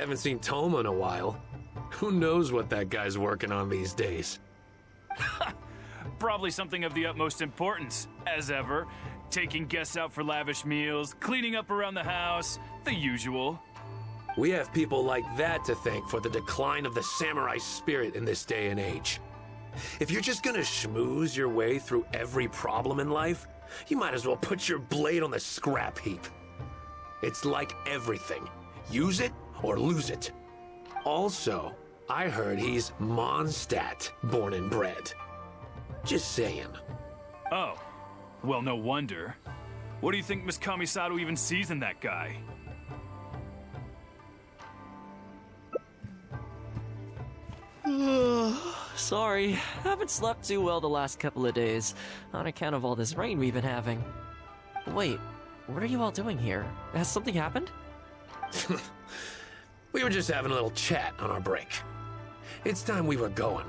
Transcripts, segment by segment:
Haven't seen Thoma in a while. Who knows what that guy's working on these days? Probably something of the utmost importance, as ever. Taking guests out for lavish meals, cleaning up around the house, the usual. We have people like that to thank for the decline of the samurai spirit in this day and age. If you're just gonna schmooze your way through every problem in life, you might as well put your blade on the scrap heap. It's like everything. Use it or lose it. Also, I heard he's Mondstadt, born and bred. Just saying. Oh, well, no wonder. What do you think Miss Kamisato even sees in that guy? Sorry, haven't slept too well the last couple of days, on account of all this rain we've been having. Wait, what are you all doing here? Has something happened? We were just having a little chat on our break. It's time we were going.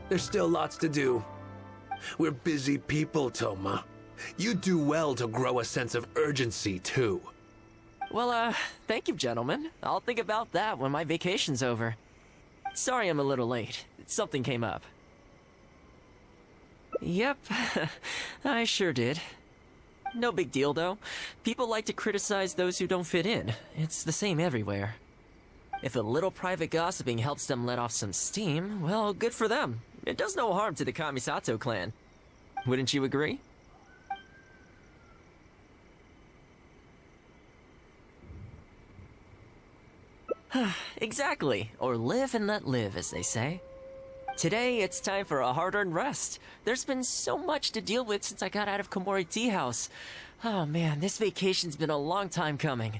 There's still lots to do. We're busy people, Thoma. You do well to grow a sense of urgency, too. Well, thank you, gentlemen. I'll think about that when my vacation's over. Sorry I'm a little late. Something came up. Yep, I sure did. No big deal, though. People like to criticize those who don't fit in. It's the same everywhere. If a little private gossiping helps them let off some steam, well, good for them. It does no harm to the Kamisato clan. Wouldn't you agree? Exactly. Or live and let live, as they say. Today, it's time for a hard-earned rest. There's been so much to deal with since I got out of Komori Tea House. Oh man, this vacation's been a long time coming.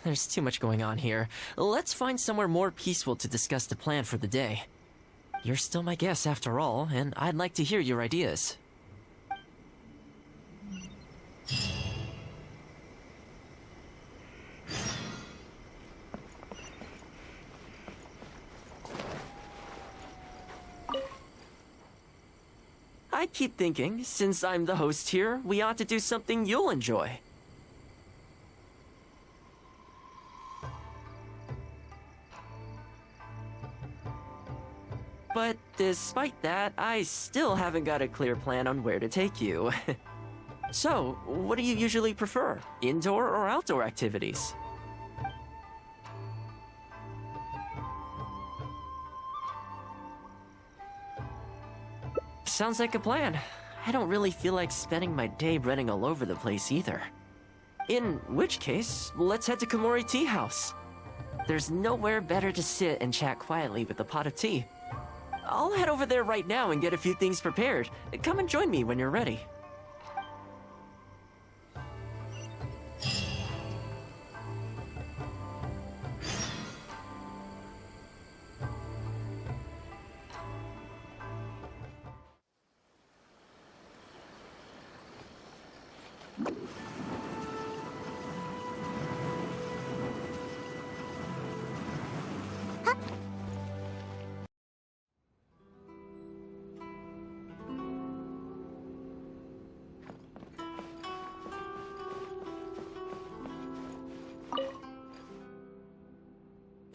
There's too much going on here. Let's find somewhere more peaceful to discuss the plan for the day. You're still my guest after all, and I'd like to hear your ideas. I keep thinking, since I'm the host here, we ought to do something you'll enjoy. But despite that, I still haven't got a clear plan on where to take you. So, what do you usually prefer? Indoor or outdoor activities? Sounds like a plan. I don't really feel like spending my day running all over the place either. In which case, let's head to Komori Tea House. There's nowhere better to sit and chat quietly with a pot of tea. I'll head over there right now and get a few things prepared. Come and join me when you're ready.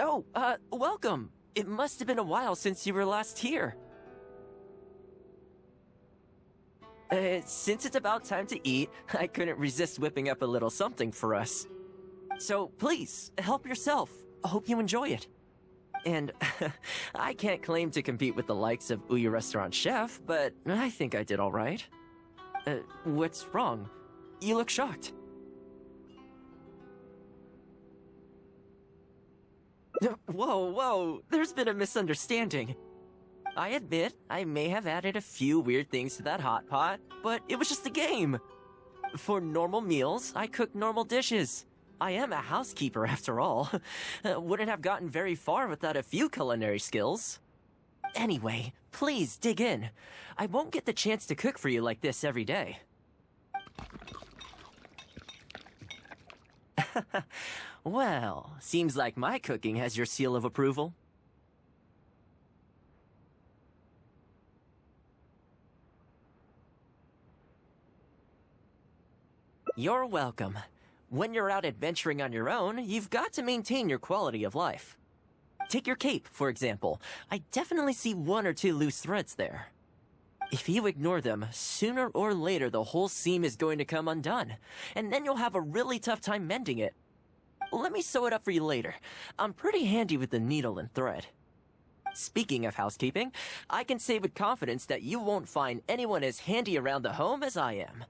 Oh, welcome. It must have been a while since you were last here. Since it's about time to eat, I couldn't resist whipping up a little something for us. So please, help yourself. I hope you enjoy it. And I can't claim to compete with the likes of Ouya Restaurant Chef, but I think I did all right. What's wrong? You look shocked. Whoa, there's been a misunderstanding. I admit, I may have added a few weird things to that hot pot, but it was just a game. For normal meals, I cook normal dishes. I am a housekeeper after all. Wouldn't have gotten very far without a few culinary skills. Anyway, please dig in. I won't get the chance to cook for you like this every day. Well, seems like my cooking has your seal of approval. You're welcome. When you're out adventuring on your own, you've got to maintain your quality of life. Take your cape, for example. I definitely see one or two loose threads there. If you ignore them, sooner or later the whole seam is going to come undone, and then you'll have a really tough time mending it. Let me sew it up for you later. I'm pretty handy with the needle and thread. Speaking of housekeeping, I can say with confidence that you won't find anyone as handy around the home as I am.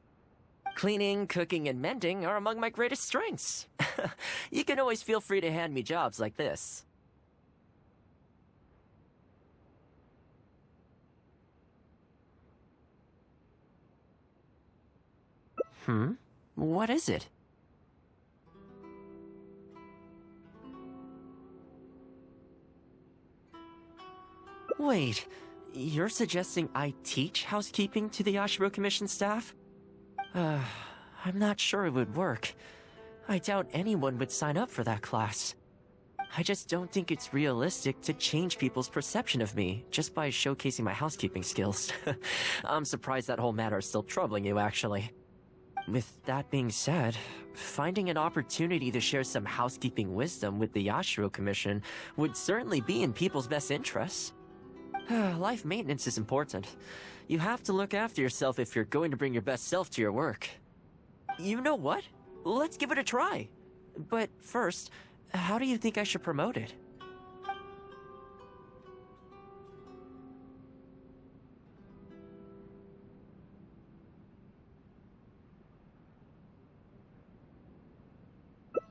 Cleaning, cooking, and mending are among my greatest strengths. You can always feel free to hand me jobs like this. What is it? Wait, you're suggesting I teach housekeeping to the Yashiro Commission staff? I'm not sure it would work. I doubt anyone would sign up for that class. I just don't think it's realistic to change people's perception of me just by showcasing my housekeeping skills. I'm surprised that whole matter is still troubling you, actually. With that being said, finding an opportunity to share some housekeeping wisdom with the Yashiro Commission would certainly be in people's best interests. Life maintenance is important. You have to look after yourself if you're going to bring your best self to your work. You know what? Let's give it a try. But first, how do you think I should promote it?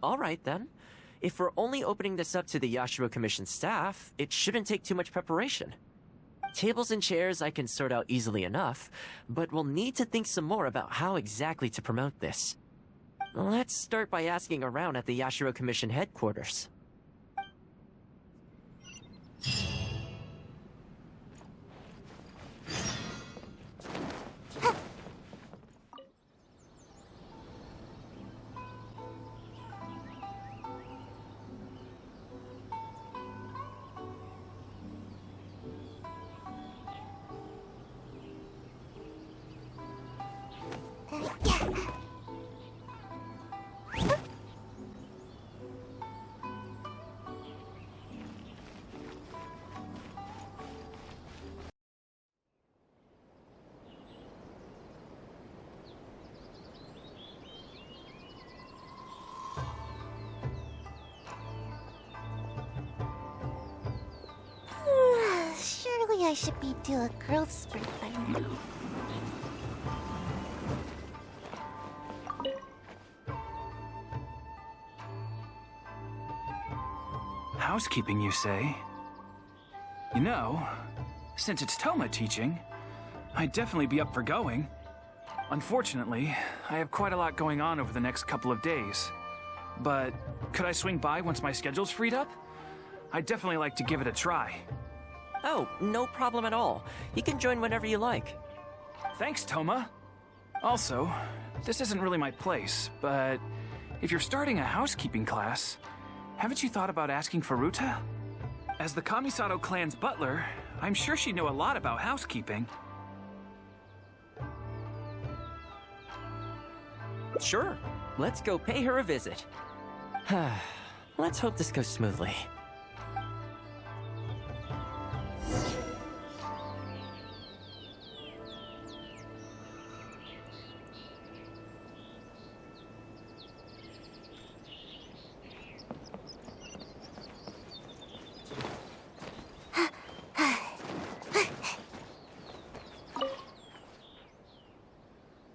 Alright then. If we're only opening this up to the Yashiro Commission staff, it shouldn't take too much preparation. Tables and chairs I can sort out easily enough, but we'll need to think some more about how exactly to promote this. Let's start by asking around at the Yashiro Commission headquarters. Surely I should be due a growth spurt by now. Housekeeping, you say? You know, since it's Thoma teaching, I'd definitely be up for going. Unfortunately, I have quite a lot going on over the next couple of days. But could I swing by once my schedule's freed up? I'd definitely like to give it a try. Oh, no problem at all. You can join whenever you like. Thanks, Thoma. Also, this isn't really my place, but if you're starting a housekeeping class, haven't you thought about asking for Ruta? As the Kamisato clan's butler, I'm sure she'd know a lot about housekeeping. Sure. Let's go pay her a visit. Let's hope this goes smoothly.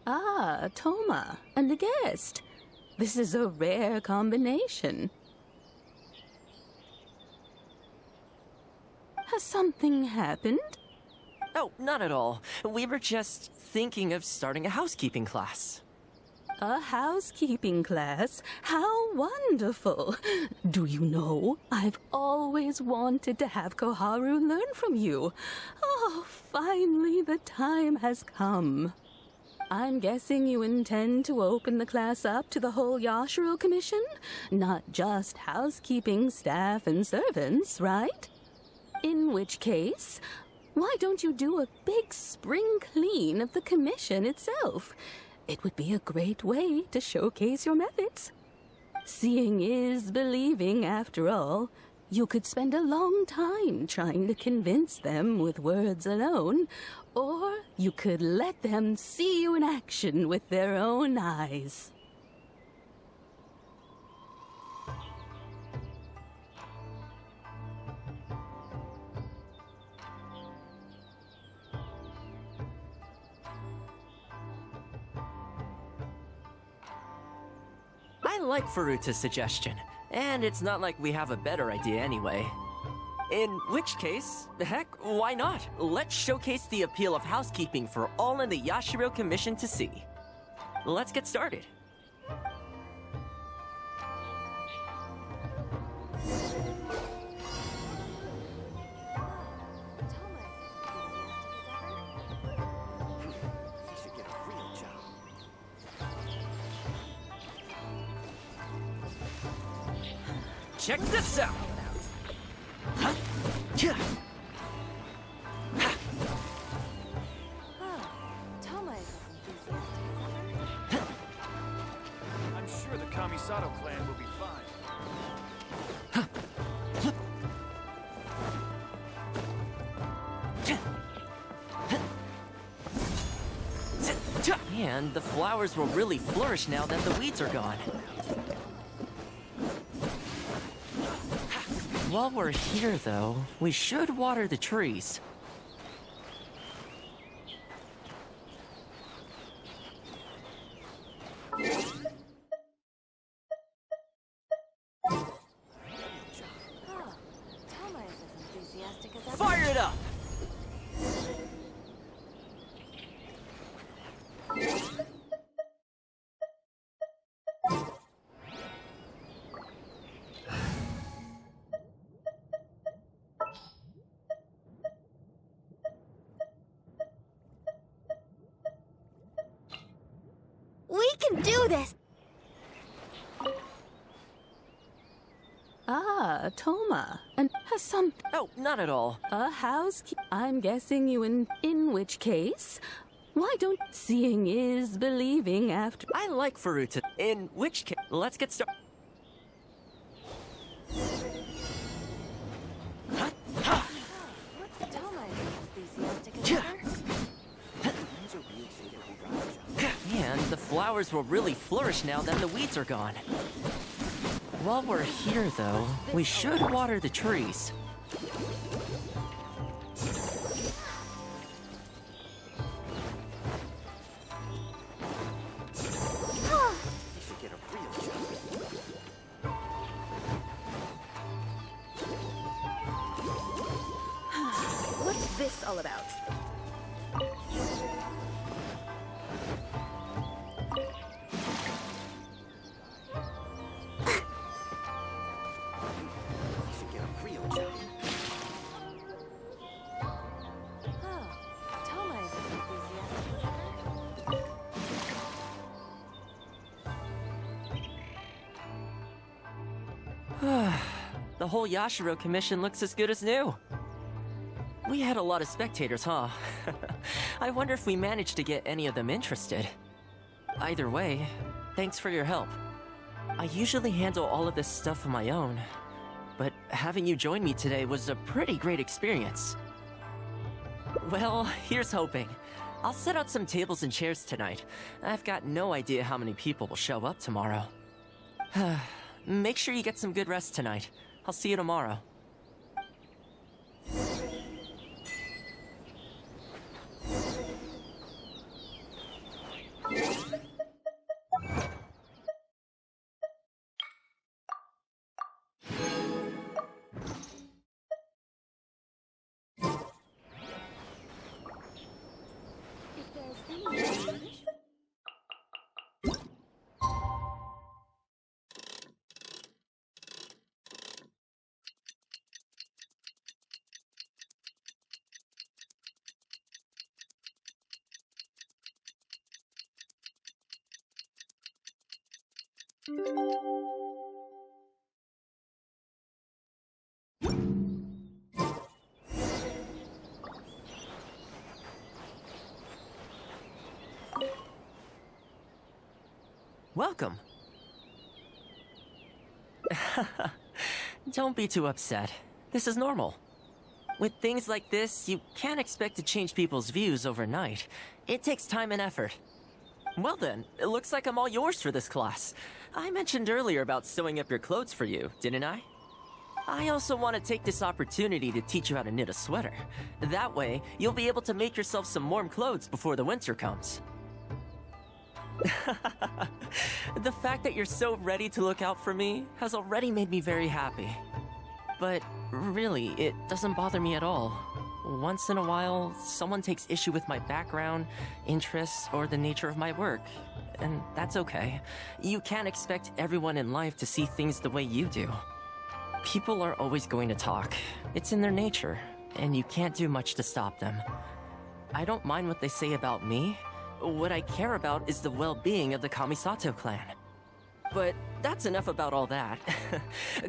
Ah, Thoma, and a guest. This is a rare combination. Has something happened? Oh, not at all. We were just thinking of starting a housekeeping class. A housekeeping class? How wonderful! Do you know, I've always wanted to have Koharu learn from you. Oh, finally the time has come. I'm guessing you intend to open the class up to the whole Yashiro Commission? Not just housekeeping staff and servants, right? In which case, why don't you do a big spring clean of the commission itself? It would be a great way to showcase your methods. seeing is believing after all. You could spend a long time trying to convince them with words alone, or you could let them see you in action with their own eyes. I like Faruta's suggestion, and it's not like we have a better idea anyway. In which case, heck, why not? Let's showcase the appeal of housekeeping for all in the Yashiro Commission to see. Let's get started. Check this out! Huh? Yeah. Thoma is as enthusiastic as ever. I'm sure the Kamisato clan will be fine. And the flowers will really flourish now that the weeds are gone. While we're here, though, we should water the trees. Thoma is as enthusiastic as ever. Fire it up! We can do this! Ah, Thoma. And has some... Oh, not at all. A housekeeper. I'm guessing you in which case? Why don't seeing is believing after... I like Faruta. In which case, let's get started. Thoma is as enthusiastic as ever. And the flowers will really flourish now that the weeds are gone. While we're here, though, we should water the trees. What's this all about? Thoma is as enthusiastic as ever. The whole Yashiro Commission looks as good as new. We had a lot of spectators, huh? I wonder if we managed to get any of them interested. Either way, thanks for your help. I usually handle all of this stuff on my own, but having you join me today was a pretty great experience. Well, here's hoping. I'll set out some tables and chairs tonight. I've got no idea how many people will show up tomorrow. Make sure you get some good rest tonight. I'll see you tomorrow. If there's any... Welcome. Don't be too upset. This is normal. With things like this, you can't expect to change people's views overnight. It takes time and effort. Well then, it looks like I'm all yours for this class. I mentioned earlier about sewing up your clothes for you, didn't I? I also want to take this opportunity to teach you how to knit a sweater. That way, you'll be able to make yourself some warm clothes before the winter comes. The fact that you're so ready to look out for me has already made me very happy. But really, it doesn't bother me at all. Once in a while, someone takes issue with my background, interests, or the nature of my work. And that's okay. You can't expect everyone in life to see things the way you do. People are always going to talk. It's in their nature, and you can't do much to stop them. I don't mind what they say about me. What I care about is the well-being of the Kamisato clan. But that's enough about all that.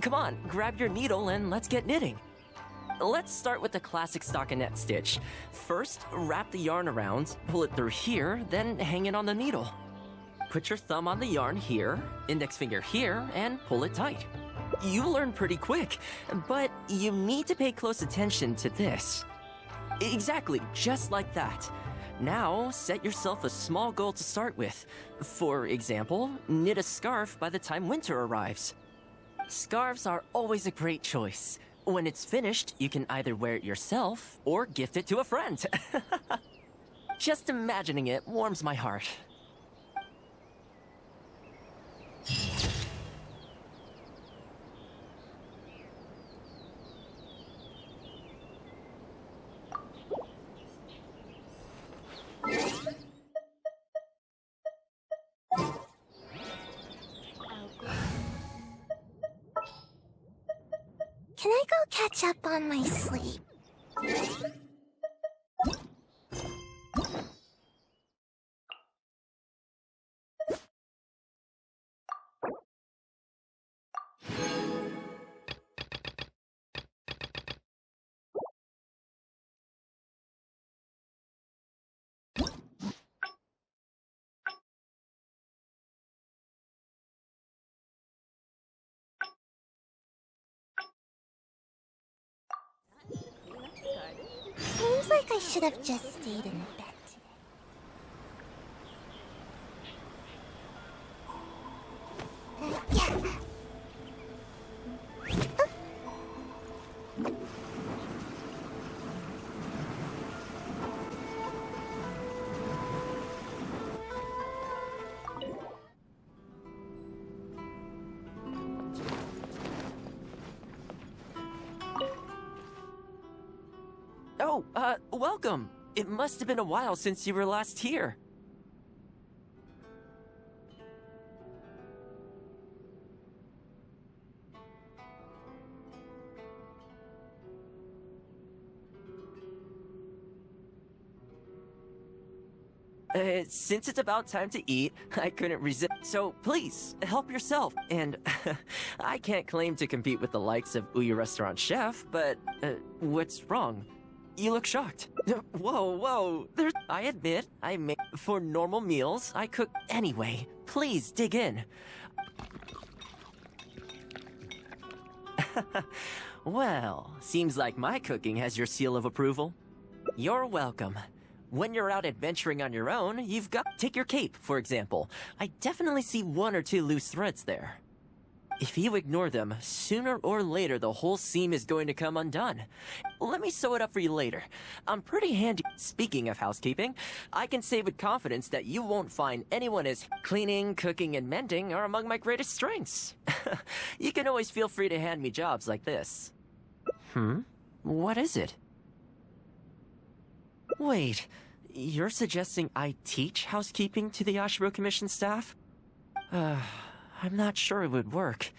Come on, grab your needle and let's get knitting. Let's start with the classic stockinette stitch. First, wrap the yarn around, pull it through here, then hang it on the needle. Put your thumb on the yarn here, index finger here, and pull it tight. You learn pretty quick, but you need to pay close attention to this. Exactly, just like that. Now, set yourself a small goal to start with. For example, knit a scarf by the time winter arrives. Scarves are always a great choice. When it's finished, you can either wear it yourself or gift it to a friend. Just imagining it warms my heart. Can I go catch up on my sleep? Seems like I should have just stayed in bed today. Yeah. Oh, welcome. It must have been a while since you were last here. Since it's about time to eat, I couldn't resist. So please, help yourself. And I can't claim to compete with the likes of Uyu Restaurant Chef, but what's wrong? You look shocked. Whoa. I admit, for normal meals, I cook anyway. Please dig in. Well, seems like my cooking has your seal of approval. You're welcome. When you're out adventuring on your own, you've got... Take your cape, for example. I definitely see 1 or 2 loose threads there. If you ignore them, sooner or later the whole seam is going to come undone. Let me sew it up for you later. I'm pretty handy. Speaking of housekeeping, I can say with confidence that you won't find anyone as... Cleaning, cooking, and mending are among my greatest strengths. You can always feel free to hand me jobs like this. What is it? Wait, you're suggesting I teach housekeeping to the Ashiro Commission staff? I'm not sure it would work.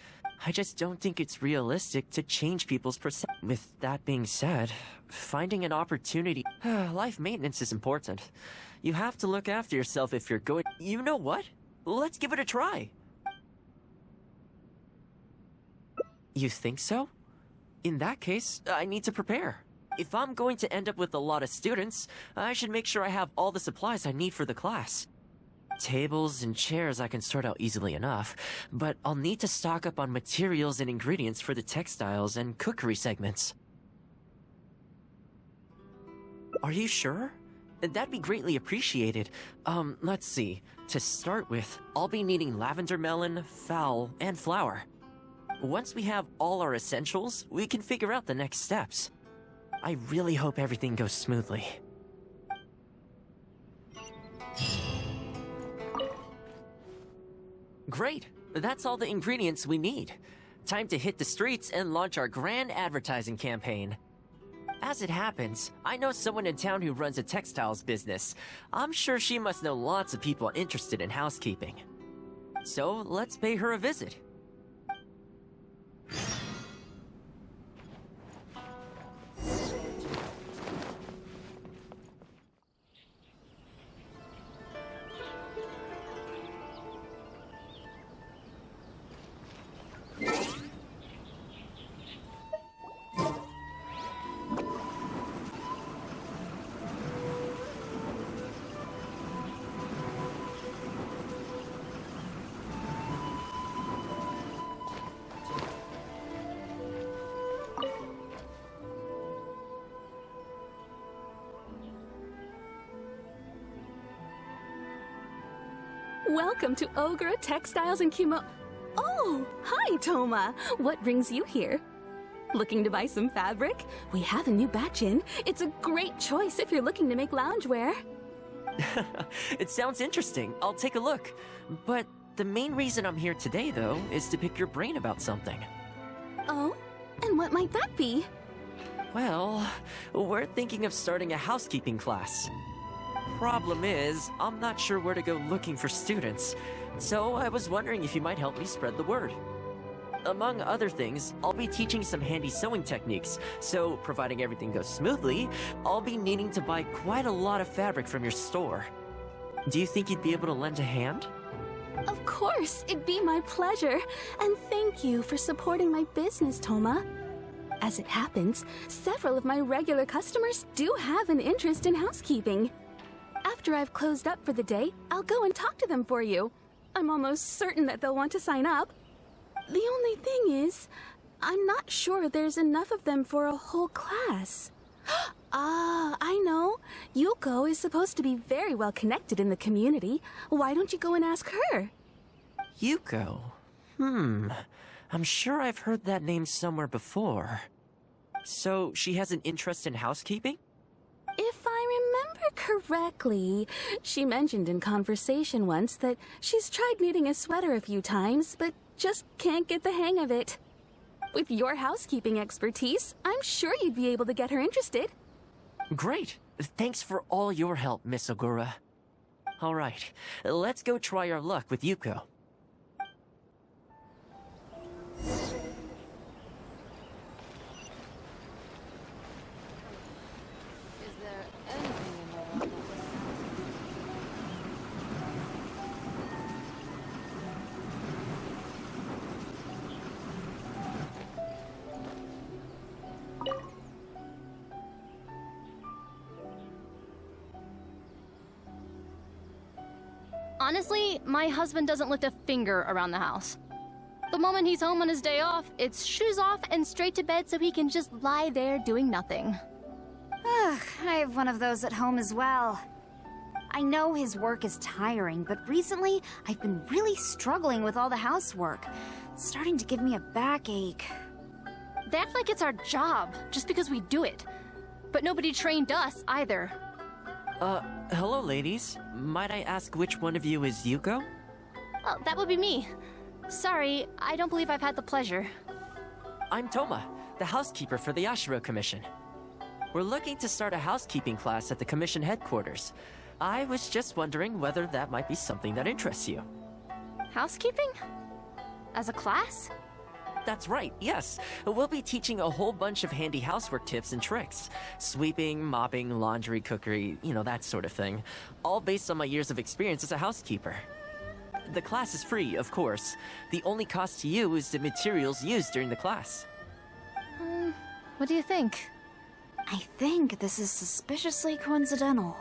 I just don't think it's realistic to change people's perception. With that being said, finding an opportunity... Life maintenance is important. You have to look after yourself if you're going... You know what? Let's give it a try. You think so? In that case, I need to prepare. If I'm going to end up with a lot of students, I should make sure I have all the supplies I need for the class. Tables and chairs I can sort out easily enough, but I'll need to stock up on materials and ingredients for the textiles and cookery segments. Are you sure? That'd be greatly appreciated. Let's see. To start with, I'll be needing lavender melon, fowl, and flour. Once we have all our essentials, we can figure out the next steps. I really hope everything goes smoothly. Great! That's all the ingredients we need. Time to hit the streets and launch our grand advertising campaign. As it happens, I know someone in town who runs a textiles business. I'm sure she must know lots of people interested in housekeeping. So let's pay her a visit. Welcome to Ogre Textiles and Oh, hi, Thoma. What brings you here? Looking to buy some fabric? We have a new batch in. It's a great choice if you're looking to make loungewear. It sounds interesting. I'll take a look. But the main reason I'm here today, though, is to pick your brain about something. Oh? And what might that be? Well, we're thinking of starting a housekeeping class. Problem is, I'm not sure where to go looking for students, so I was wondering if you might help me spread the word. Among other things, I'll be teaching some handy sewing techniques, so providing everything goes smoothly, I'll be needing to buy quite a lot of fabric from your store. Do you think you'd be able to lend a hand? Of course, it'd be my pleasure. And thank you for supporting my business, Thoma. As it happens, several of my regular customers do have an interest in housekeeping. After I've closed up for the day, I'll go and talk to them for you. I'm almost certain that they'll want to sign up. The only thing is, I'm not sure there's enough of them for a whole class. Ah, I know. Yuko is supposed to be very well connected in the community. Why don't you go and ask her? Yuko? I'm sure I've heard that name somewhere before. So, she has an interest in housekeeping? If I remember correctly, she mentioned in conversation once that she's tried knitting a sweater a few times, but just can't get the hang of it. With your housekeeping expertise, I'm sure you'd be able to get her interested. Great! Thanks for all your help, Miss Ogura. Alright, let's go try our luck with Yuko. Honestly, my husband doesn't lift a finger around the house. The moment he's home on his day off, it's shoes off and straight to bed so he can just lie there doing nothing. Ugh, I have one of those at home as well. I know his work is tiring, but recently I've been really struggling with all the housework. It's starting to give me a backache. They act like it's our job, just because we do it. But nobody trained us, either. Hello, ladies. Might I ask which one of you is Yuko? Oh, that would be me. Sorry, I don't believe I've had the pleasure. I'm Thoma, the housekeeper for the Yashiro Commission. We're looking to start a housekeeping class at the Commission headquarters. I was just wondering whether that might be something that interests you. Housekeeping? As a class? That's right, yes. We'll be teaching a whole bunch of handy housework tips and tricks. Sweeping, mopping, laundry, cookery, that sort of thing. All based on my years of experience as a housekeeper. The class is free, of course. The only cost to you is the materials used during the class. What do you think? I think this is suspiciously coincidental.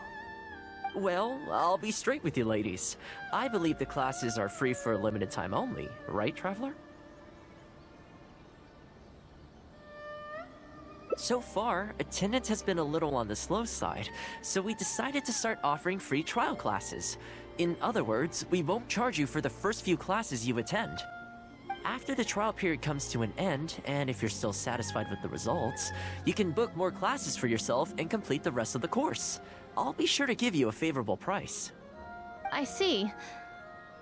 Well, I'll be straight with you ladies. I believe the classes are free for a limited time only, right, Traveler? So far, attendance has been a little on the slow side, so we decided to start offering free trial classes. In other words, we won't charge you for the first few classes you attend. After the trial period comes to an end, and if you're still satisfied with the results, you can book more classes for yourself and complete the rest of the course. I'll be sure to give you a favorable price. I see.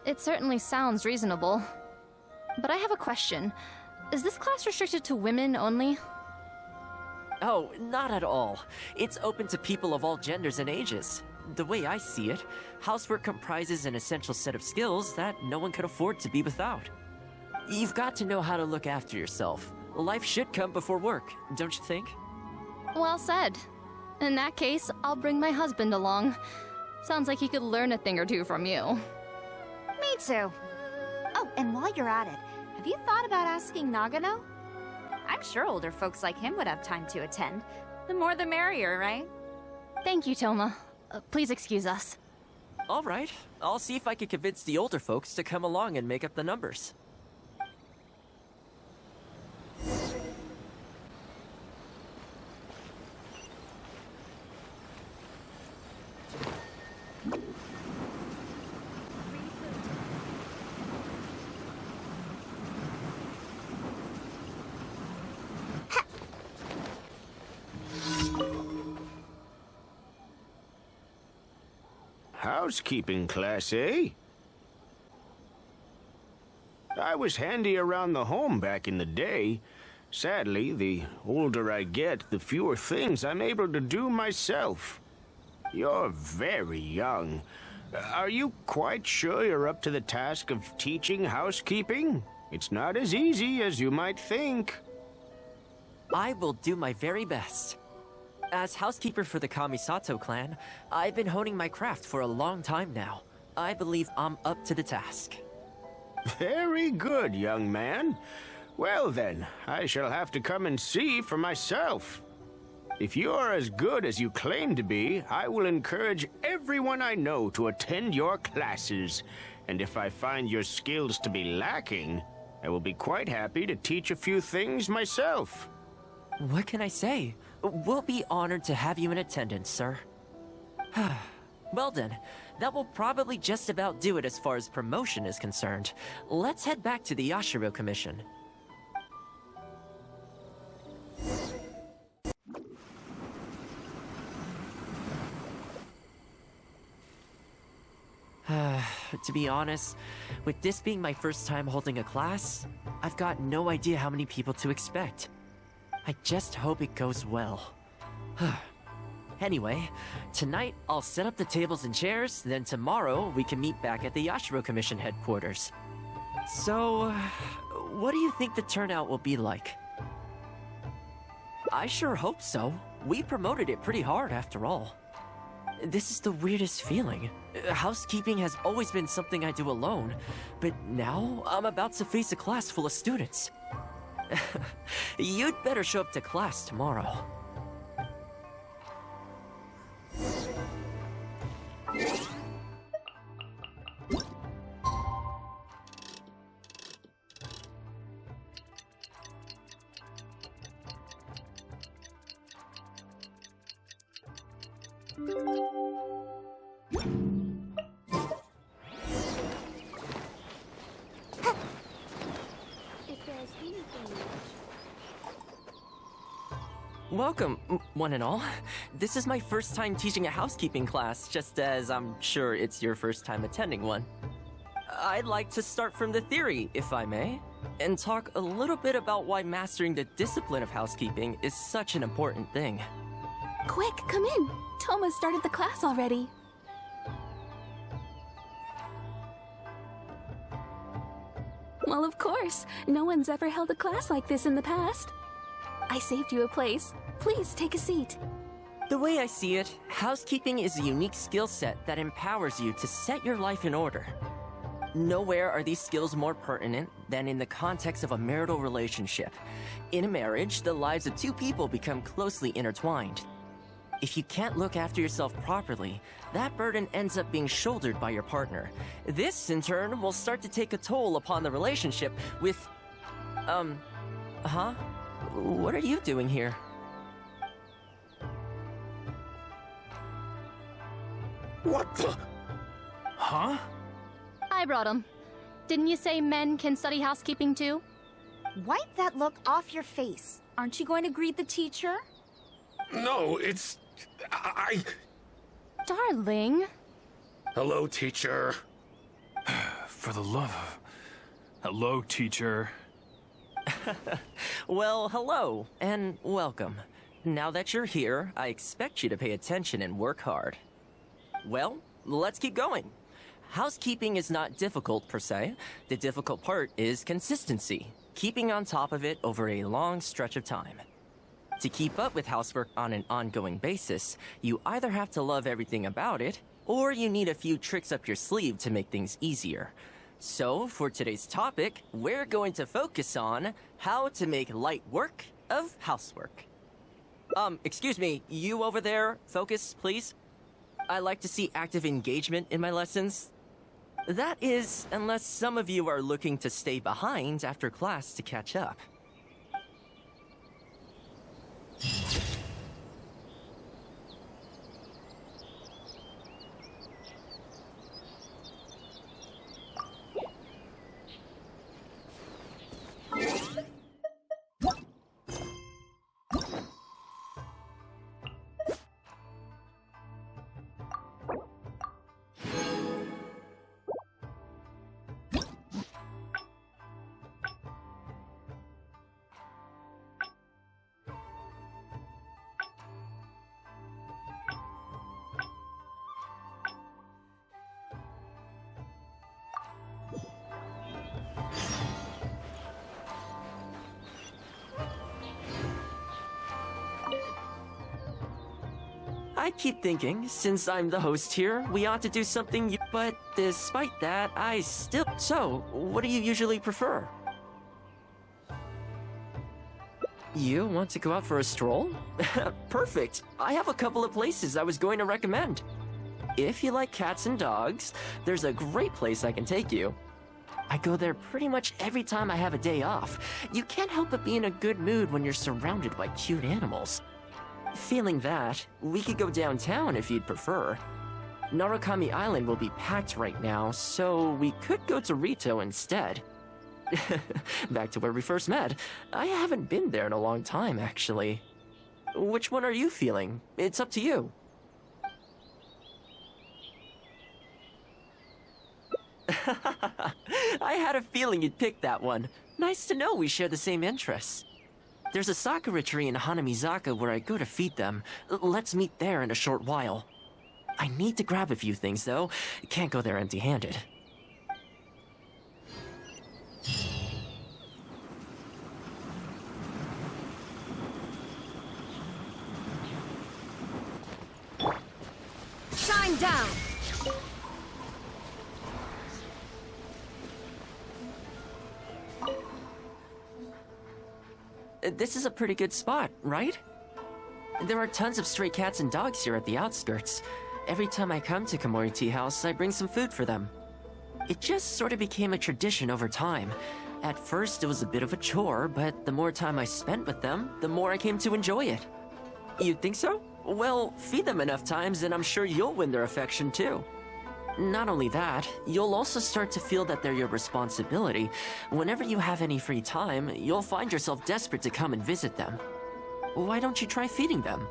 It certainly sounds reasonable. But I have a question. Is this class restricted to women only? Oh, not at all. It's open to people of all genders and ages. The way I see it, housework comprises an essential set of skills that no one could afford to be without. You've got to know how to look after yourself. Life should come before work, don't you think? Well said. In that case, I'll bring my husband along. Sounds like he could learn a thing or two from you. Me too. Oh, and while you're at it, have you thought about asking Nagano? I'm sure older folks like him would have time to attend. The more the merrier, right? Thank you, Thoma. Please excuse us. All right, I'll see if I can convince the older folks to come along and make up the numbers. Housekeeping class, eh? I was handy around the home back in the day. Sadly, the older I get, the fewer things I'm able to do myself. You're very young. Are you quite sure you're up to the task of teaching housekeeping? It's not as easy as you might think. I will do my very best. As housekeeper for the Kamisato clan, I've been honing my craft for a long time now. I believe I'm up to the task. Very good, young man. Well then, I shall have to come and see for myself. If you're as good as you claim to be, I will encourage everyone I know to attend your classes. And if I find your skills to be lacking, I will be quite happy to teach a few things myself. What can I say? We'll be honored to have you in attendance, sir. Well then, that will probably just about do it as far as promotion is concerned. Let's head back to the Yashiro Commission. To be honest, with this being my first time holding a class, I've got no idea how many people to expect. I just hope it goes well. Anyway, tonight I'll set up the tables and chairs, then tomorrow we can meet back at the Yashiro Commission headquarters. So, what do you think the turnout will be like? I sure hope so. We promoted it pretty hard after all. This is the weirdest feeling. Housekeeping has always been something I do alone, but now I'm about to face a class full of students. You'd better show up to class tomorrow. Welcome, one and all. This is my first time teaching a housekeeping class, just as I'm sure it's your first time attending one. I'd like to start from the theory, if I may, and talk a little bit about why mastering the discipline of housekeeping is such an important thing. Quick, come in. Thoma started the class already. Well, of course. No one's ever held a class like this in the past. I saved you a place. Please take a seat. The way I see it, housekeeping is a unique skill set that empowers you to set your life in order. Nowhere are these skills more pertinent than in the context of a marital relationship. In a marriage, the lives of two people become closely intertwined. If you can't look after yourself properly, that burden ends up being shouldered by your partner. This, in turn, will start to take a toll upon the relationship with... Huh? What are you doing here? What the? Huh? I brought him. Didn't you say men can study housekeeping too? Wipe that look off your face. Aren't you going to greet the teacher? No, it's... I... Darling. Hello, teacher. For the love of... Hello, teacher. Well, hello, and welcome. Now that you're here, I expect you to pay attention and work hard. Well, let's keep going. Housekeeping is not difficult per se. The difficult part is consistency, keeping on top of it over a long stretch of time. To keep up with housework on an ongoing basis, you either have to love everything about it, or you need a few tricks up your sleeve to make things easier. So, for today's topic, we're going to focus on how to make light work of housework. Excuse me, you over there, focus, please. I like to see active engagement in my lessons. That is, unless some of you are looking to stay behind after class to catch up. I keep thinking, since I'm the host here, we ought to do something but despite that, I still... So, what do you usually prefer? You want to go out for a stroll? Perfect! I have a couple of places I was going to recommend. If you like cats and dogs, there's a great place I can take you. I go there pretty much every time I have a day off. You can't help but be in a good mood when you're surrounded by cute animals. Feeling that, we could go downtown if you'd prefer. Narukami Island will be packed right now, so we could go to Rito instead. Back to where we first met. I haven't been there in a long time, actually. Which one are you feeling? It's up to you. I had a feeling you'd pick that one. Nice to know we share the same interests. There's a sakura tree in Hanamizaka where I go to feed them. Let's meet there in a short while. I need to grab a few things, though. Can't go there empty-handed. Shine down! This is a pretty good spot, right? There are tons of stray cats and dogs here at the outskirts. Every time I come to Komori Tea House, I bring some food for them. It just sort of became a tradition over time. At first, it was a bit of a chore, but the more time I spent with them, the more I came to enjoy it. You think so? Well, feed them enough times and I'm sure you'll win their affection too. Not only that, you'll also start to feel that they're your responsibility. Whenever you have any free time, you'll find yourself desperate to come and visit them. Why don't you try feeding them?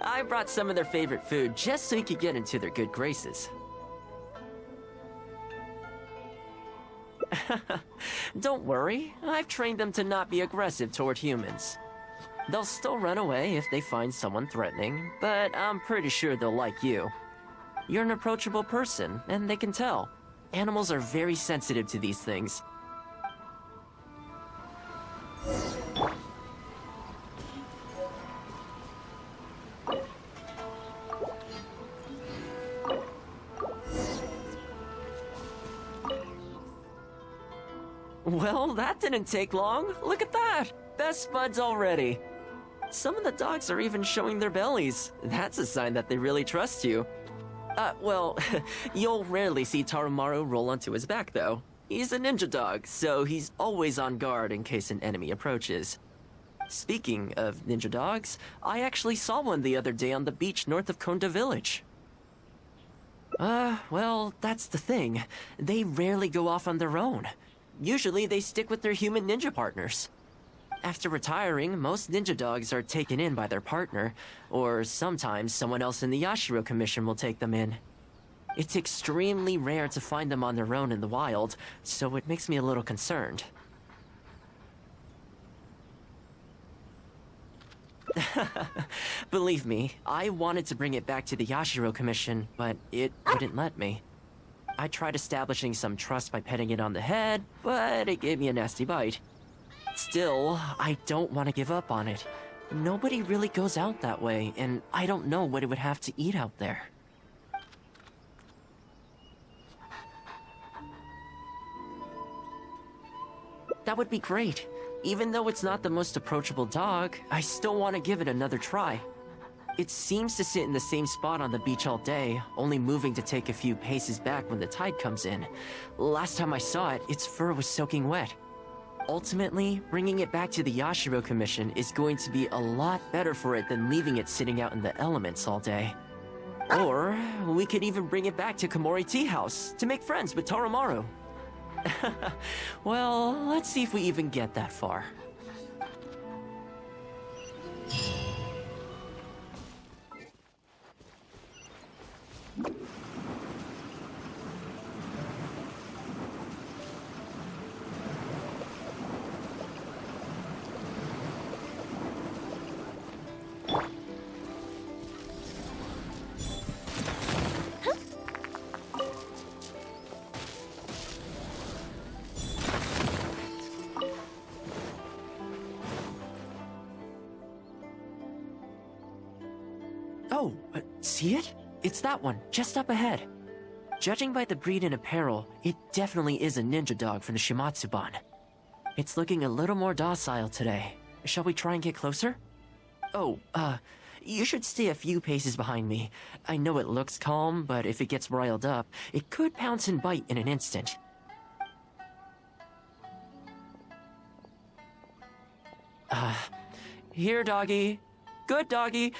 I brought some of their favorite food just so you could get into their good graces. Don't worry, I've trained them to not be aggressive toward humans. They'll still run away if they find someone threatening, but I'm pretty sure they'll like you. You're an approachable person, and they can tell. Animals are very sensitive to these things. Well, that didn't take long. Look at that! Best buds already. some of the dogs are even showing their bellies. That's a sign that they really trust you. Well, you'll rarely see Tarumaru roll onto his back, though. He's a ninja dog, so he's always on guard in case an enemy approaches. Speaking of ninja dogs, I actually saw one the other day on the beach north of Konda Village. Well, that's the thing. They rarely go off on their own. Usually they stick with their human ninja partners. After retiring, most ninja dogs are taken in by their partner, or sometimes someone else in the Yashiro Commission will take them in. It's extremely rare to find them on their own in the wild, so it makes me a little concerned. Believe me, I wanted to bring it back to the Yashiro Commission, but it wouldn't let me. I tried establishing some trust by petting it on the head, but it gave me a nasty bite. Still, I don't want to give up on it. Nobody really goes out that way, and I don't know what it would have to eat out there. That would be great. Even though it's not the most approachable dog, I still want to give it another try. It seems to sit in the same spot on the beach all day, only moving to take a few paces back when the tide comes in. Last time I saw it, its fur was soaking wet. Ultimately, bringing it back to the Yashiro Commission is going to be a lot better for it than leaving it sitting out in the elements all day. Or, we could even bring it back to Komori Tea House to make friends with Tarumaru. Well, let's see if we even get that far. Oh, see it? It's that one, just up ahead. Judging by the breed and apparel, it definitely is a ninja dog from the Shimatsuban. It's looking a little more docile today. Shall we try and get closer? Oh, you should stay a few paces behind me. I know it looks calm, but if it gets riled up, it could pounce and bite in an instant. Here, doggy. Good doggy.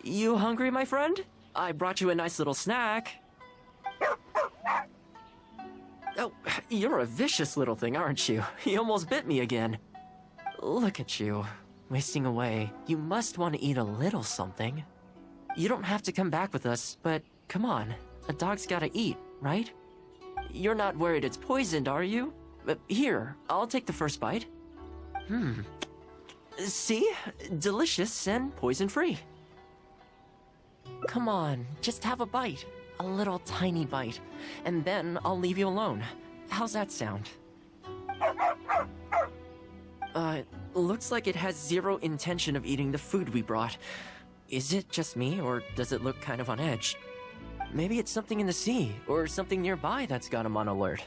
You hungry, my friend? I brought you a nice little snack. Oh, you're a vicious little thing, aren't you? You almost bit me again. Look at you, wasting away. You must want to eat a little something. You don't have to come back with us, but come on. A dog's gotta eat, right? You're not worried it's poisoned, are you? Here, I'll take the first bite. See? Delicious and poison-free. Come on, just have a bite. A little tiny bite. And then I'll leave you alone. How's that sound? Looks like it has zero intention of eating the food we brought. Is it just me, or does it look kind of on edge? Maybe it's something in the sea, or something nearby that's got him on alert.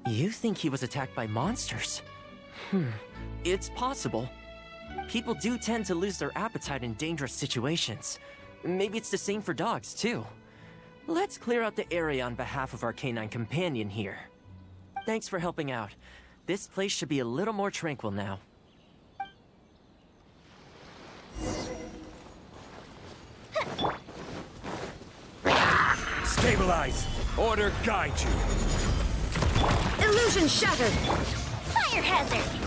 You think he was attacked by monsters? It's possible. People do tend to lose their appetite in dangerous situations. Maybe it's the same for dogs, too. Let's clear out the area on behalf of our canine companion here. Thanks for helping out. This place should be a little more tranquil now. Stabilize! Order guide you! Illusion shattered! Fire hazard!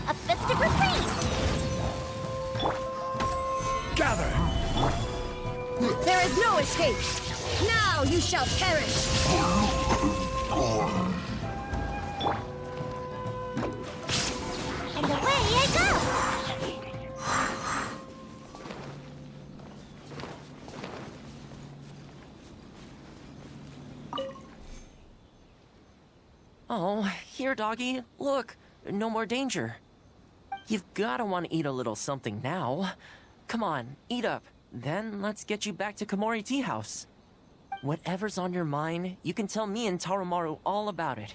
A festive reprise! Gather! There is no escape! Now you shall perish! And away I go! Oh, here, doggy. Look, no more danger. You've gotta want to eat a little something now. Come on, eat up. Then let's get you back to Komori Tea House. Whatever's on your mind, you can tell me and Tarumaru all about it.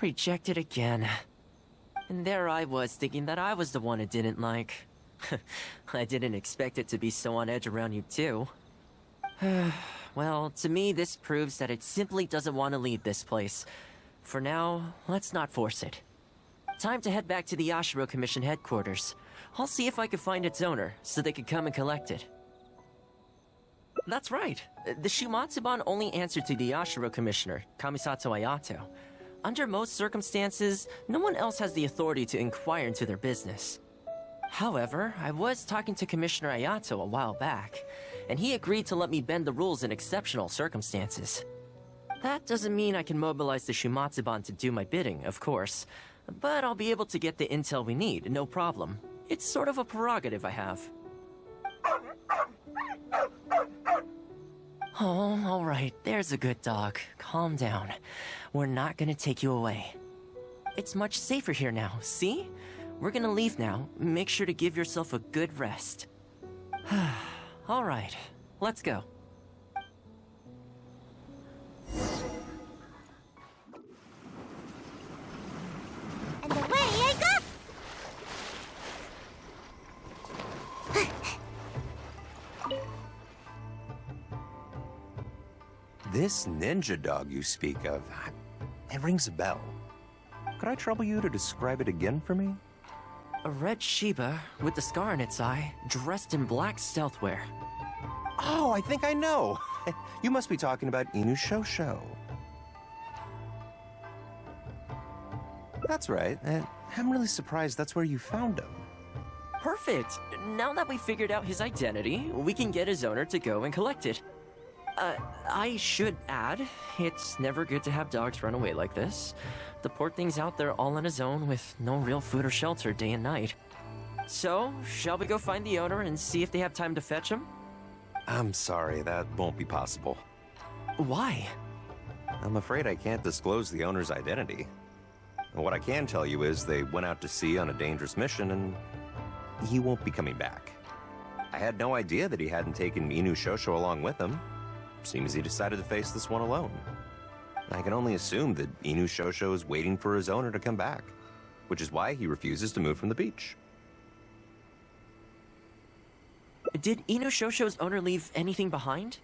Rejected again. And there I was, thinking that I was the one it didn't like. I didn't expect it to be so on edge around you too. Well, to me this proves that it simply doesn't want to leave this place. For now, let's not force it. Time to head back to the Yashiro Commission headquarters. I'll see if I can find its owner, so they can come and collect it. That's right. The Shumatsuban only answered to the Yashiro Commissioner, Kamisato Ayato. Under most circumstances, no one else has the authority to inquire into their business. However, I was talking to Commissioner Ayato a while back, and he agreed to let me bend the rules in exceptional circumstances. That doesn't mean I can mobilize the Shumatsuban to do my bidding, of course, but I'll be able to get the intel we need, no problem. It's sort of a prerogative I have. Oh, alright, there's a good dog. Calm down. We're not gonna take you away. It's much safer here now, see? We're gonna leave now. Make sure to give yourself a good rest. Alright, let's go. And away I go! This ninja dog you speak of, it rings a bell. Could I trouble you to describe it again for me? A red Shiba with the scar in its eye, dressed in black stealth wear. Oh, I think I know. You must be talking about Inu Shosho. That's right. I'm really surprised that's where you found him. Perfect! Now that we figured out his identity, we can get his owner to go and collect it. I should add, it's never good to have dogs run away like this. The poor thing's out there all on his own with no real food or shelter day and night. So, shall we go find the owner and see if they have time to fetch him? I'm sorry, that won't be possible. Why? I'm afraid I can't disclose the owner's identity. What I can tell you is they went out to sea on a dangerous mission and he won't be coming back. I had no idea that he hadn't taken Inu Shosho along with him. Seems he decided to face this one alone. I can only assume that Inu Shosho is waiting for his owner to come back, which is why he refuses to move from the beach. Did Inu Shosho's owner leave anything behind?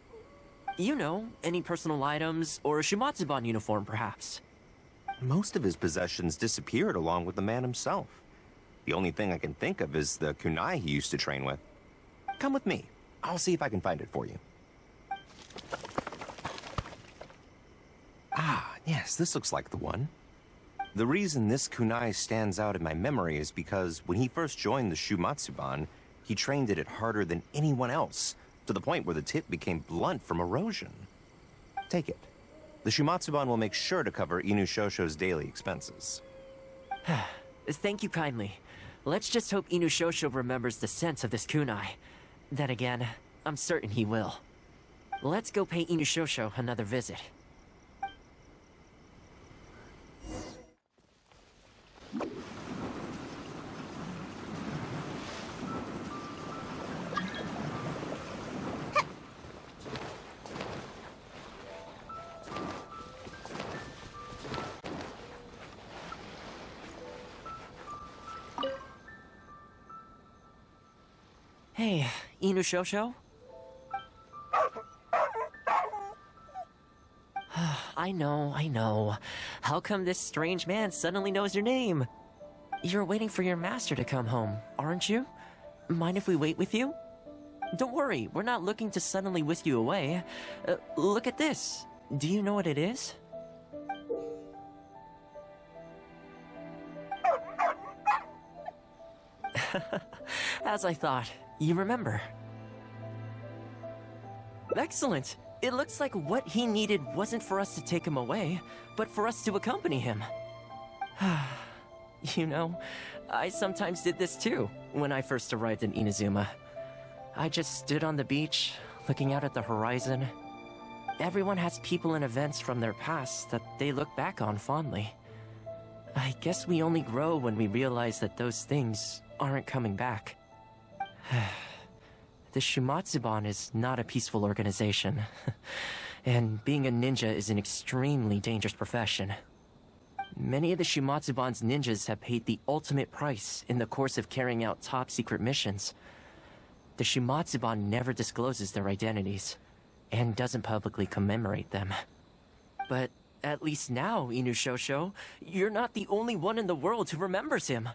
You know, any personal items, or a Shumatsuban uniform, perhaps? Most of his possessions disappeared along with the man himself. The only thing I can think of is the kunai he used to train with. Come with me. I'll see if I can find it for you. Ah, yes, this looks like the one. The reason this kunai stands out in my memory is because when he first joined the Shumatsuban, he trained at it harder than anyone else, to the point where the tip became blunt from erosion. Take it. The Shumatsuban will make sure to cover Inu Shosho's daily expenses. Thank you kindly. Let's just hope Inu Shosho remembers the sense of this kunai. Then again, I'm certain he will. Let's go pay Inu Shosho another visit. Hey, Inu Shosho? I know. How come this strange man suddenly knows your name? You're waiting for your master to come home, aren't you? Mind if we wait with you? Don't worry, we're not looking to suddenly whisk you away. Look at this. Do you know what it is? As I thought, you remember. Excellent. It looks like what he needed wasn't for us to take him away, but for us to accompany him. You know, I sometimes did this too, when I first arrived in Inazuma. I just stood on the beach, looking out at the horizon. Everyone has people and events from their past that they look back on fondly. I guess we only grow when we realize that those things aren't coming back. The Shumatsuban is not a peaceful organization. And being a ninja is an extremely dangerous profession. Many of the Shumatsuban's ninjas have paid the ultimate price in the course of carrying out top-secret missions. The Shumatsuban never discloses their identities, and doesn't publicly commemorate them. But at least now, Inushosho, you're not the only one in the world who remembers him.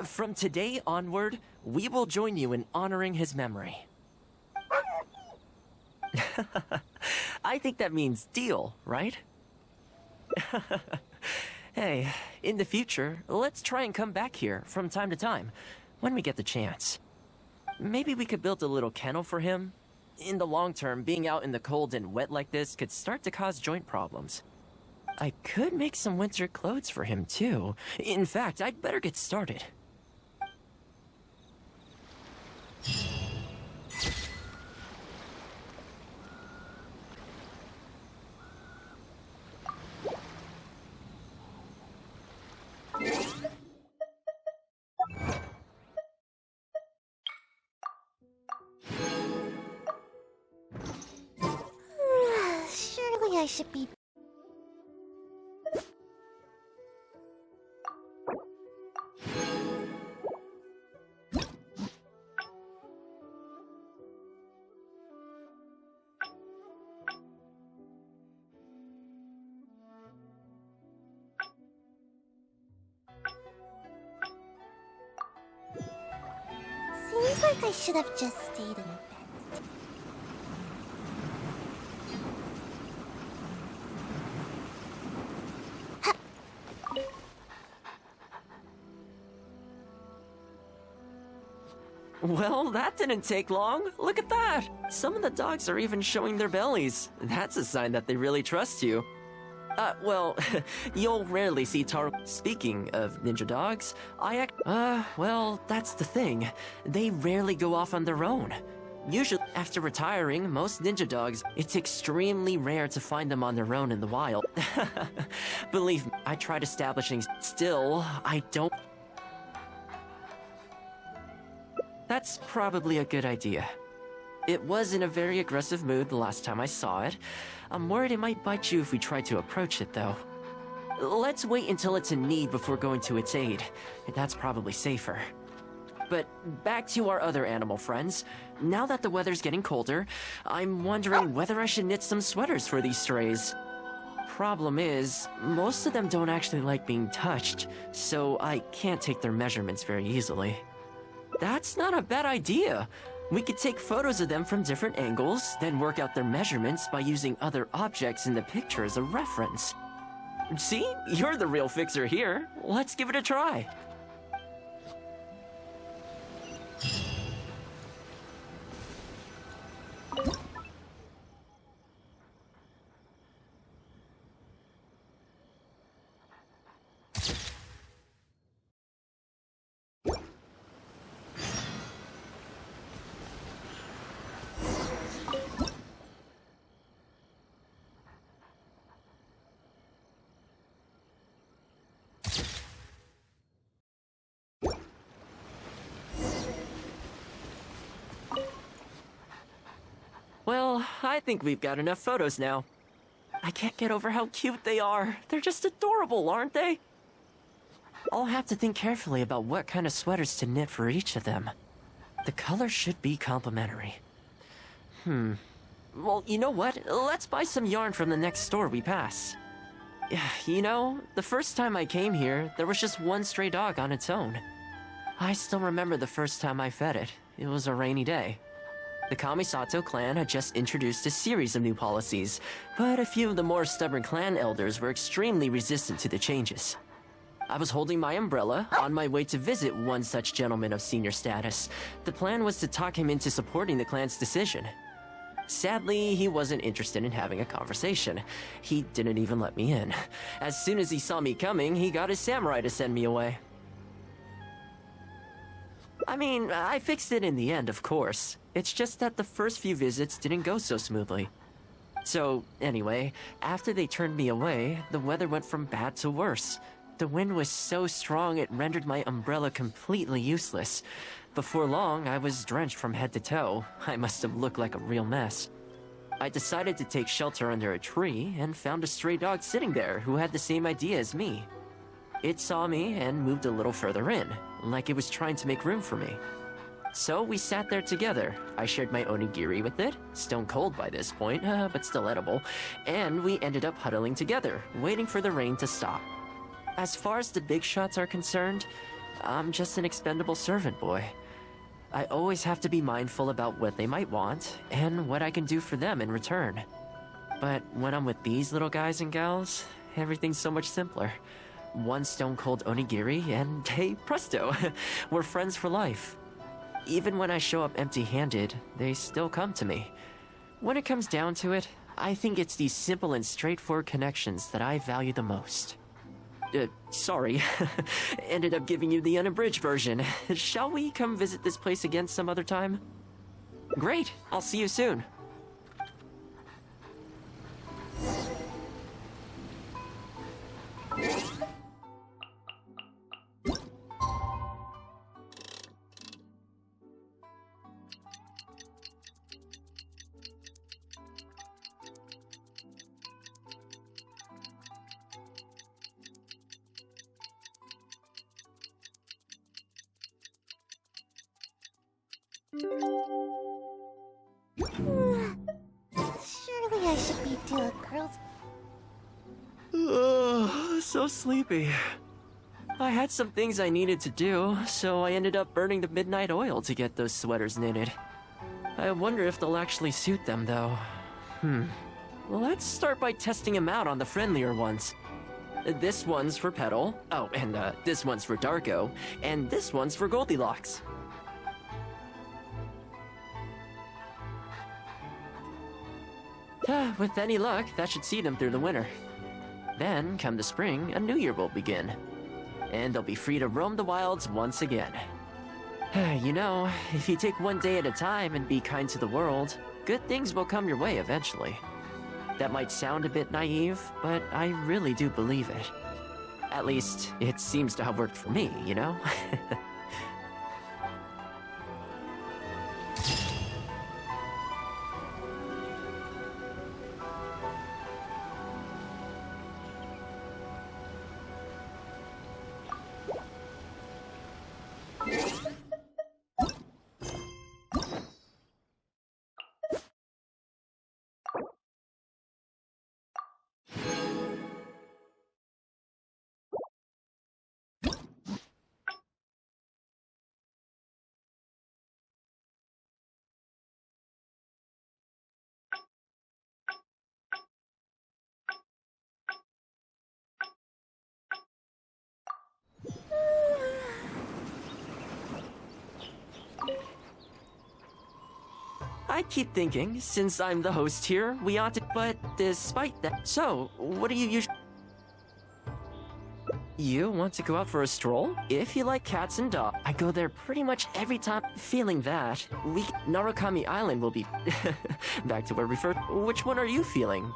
From today onward, we will join you in honoring his memory. I think that means deal, right? Hey, in the future, let's try and come back here from time to time, when we get the chance. Maybe we could build a little kennel for him. In the long term, being out in the cold and wet like this could start to cause joint problems. I could make some winter clothes for him, too. In fact, I'd better get started. Surely I should be. Seems like I should have just stayed in bed. Well, that didn't take long. Look at that! Some of the dogs are even showing their bellies. That's a sign that they really trust you. Well, you'll rarely see Taro. Speaking of ninja dogs, well, that's the thing. They rarely go off on their own. Usually, after retiring, most ninja dogs, it's extremely rare to find them on their own in the wild. Believe me, I tried establishing. Still, I don't. That's probably a good idea. It was in a very aggressive mood the last time I saw it. I'm worried it might bite you if we try to approach it, though. Let's wait until it's in need before going to its aid. That's probably safer. But back to our other animal friends. Now that the weather's getting colder, I'm wondering whether I should knit some sweaters for these strays. Problem is, most of them don't actually like being touched, so I can't take their measurements very easily. That's not a bad idea. We could take photos of them from different angles, then work out their measurements by using other objects in the picture as a reference. See? You're the real fixer here. Let's give it a try. Well, I think we've got enough photos now. I can't get over how cute they are. They're just adorable, aren't they? I'll have to think carefully about what kind of sweaters to knit for each of them. The color should be complementary. Well, you know what? Let's buy some yarn from the next store we pass. You know, the first time I came here, there was just one stray dog on its own. I still remember the first time I fed it. It was a rainy day. The Kamisato clan had just introduced a series of new policies, but a few of the more stubborn clan elders were extremely resistant to the changes. I was holding my umbrella, on my way to visit one such gentleman of senior status. The plan was to talk him into supporting the clan's decision. Sadly, he wasn't interested in having a conversation. He didn't even let me in. As soon as he saw me coming, he got his samurai to send me away. I mean, I fixed it in the end, of course. It's just that the first few visits didn't go so smoothly. So, anyway, after they turned me away, the weather went from bad to worse. The wind was so strong it rendered my umbrella completely useless. Before long, I was drenched from head to toe. I must have looked like a real mess. I decided to take shelter under a tree and found a stray dog sitting there who had the same idea as me. It saw me and moved a little further in, like it was trying to make room for me. So we sat there together. I shared my onigiri with it, stone cold by this point, but still edible, and we ended up huddling together, waiting for the rain to stop. As far as the big shots are concerned, I'm just an expendable servant boy. I always have to be mindful about what they might want and what I can do for them in return. But when I'm with these little guys and gals, everything's so much simpler. One stone-cold onigiri and, hey, presto, we're friends for life. Even when I show up empty-handed, they still come to me. When it comes down to it, I think it's these simple and straightforward connections that I value the most. Sorry. Ended up giving you the unabridged version. Shall we come visit this place again some other time? Great. I'll see you soon. Surely I should be to a girl's... Oh, so sleepy. I had some things I needed to do, so I ended up burning the midnight oil to get those sweaters knitted. I wonder if they'll actually suit them, though. Let's start by testing them out on the friendlier ones. This one's for Petal. Oh, and this one's for Darko. And this one's for Goldilocks. With any luck, that should see them through the winter. Then, come the spring, a new year will begin. And they'll be free to roam the wilds once again. You know, if you take one day at a time and be kind to the world, good things will come your way eventually. That might sound a bit naive, but I really do believe it. At least, it seems to have worked for me, you know? I keep thinking, since I'm the host here, we ought to... But despite that... So, what do you usually... You want to go out for a stroll? If you like cats and dogs, I go there pretty much every time. Feeling that, Narukami Island will be... Back to where we first... Which one are you feeling?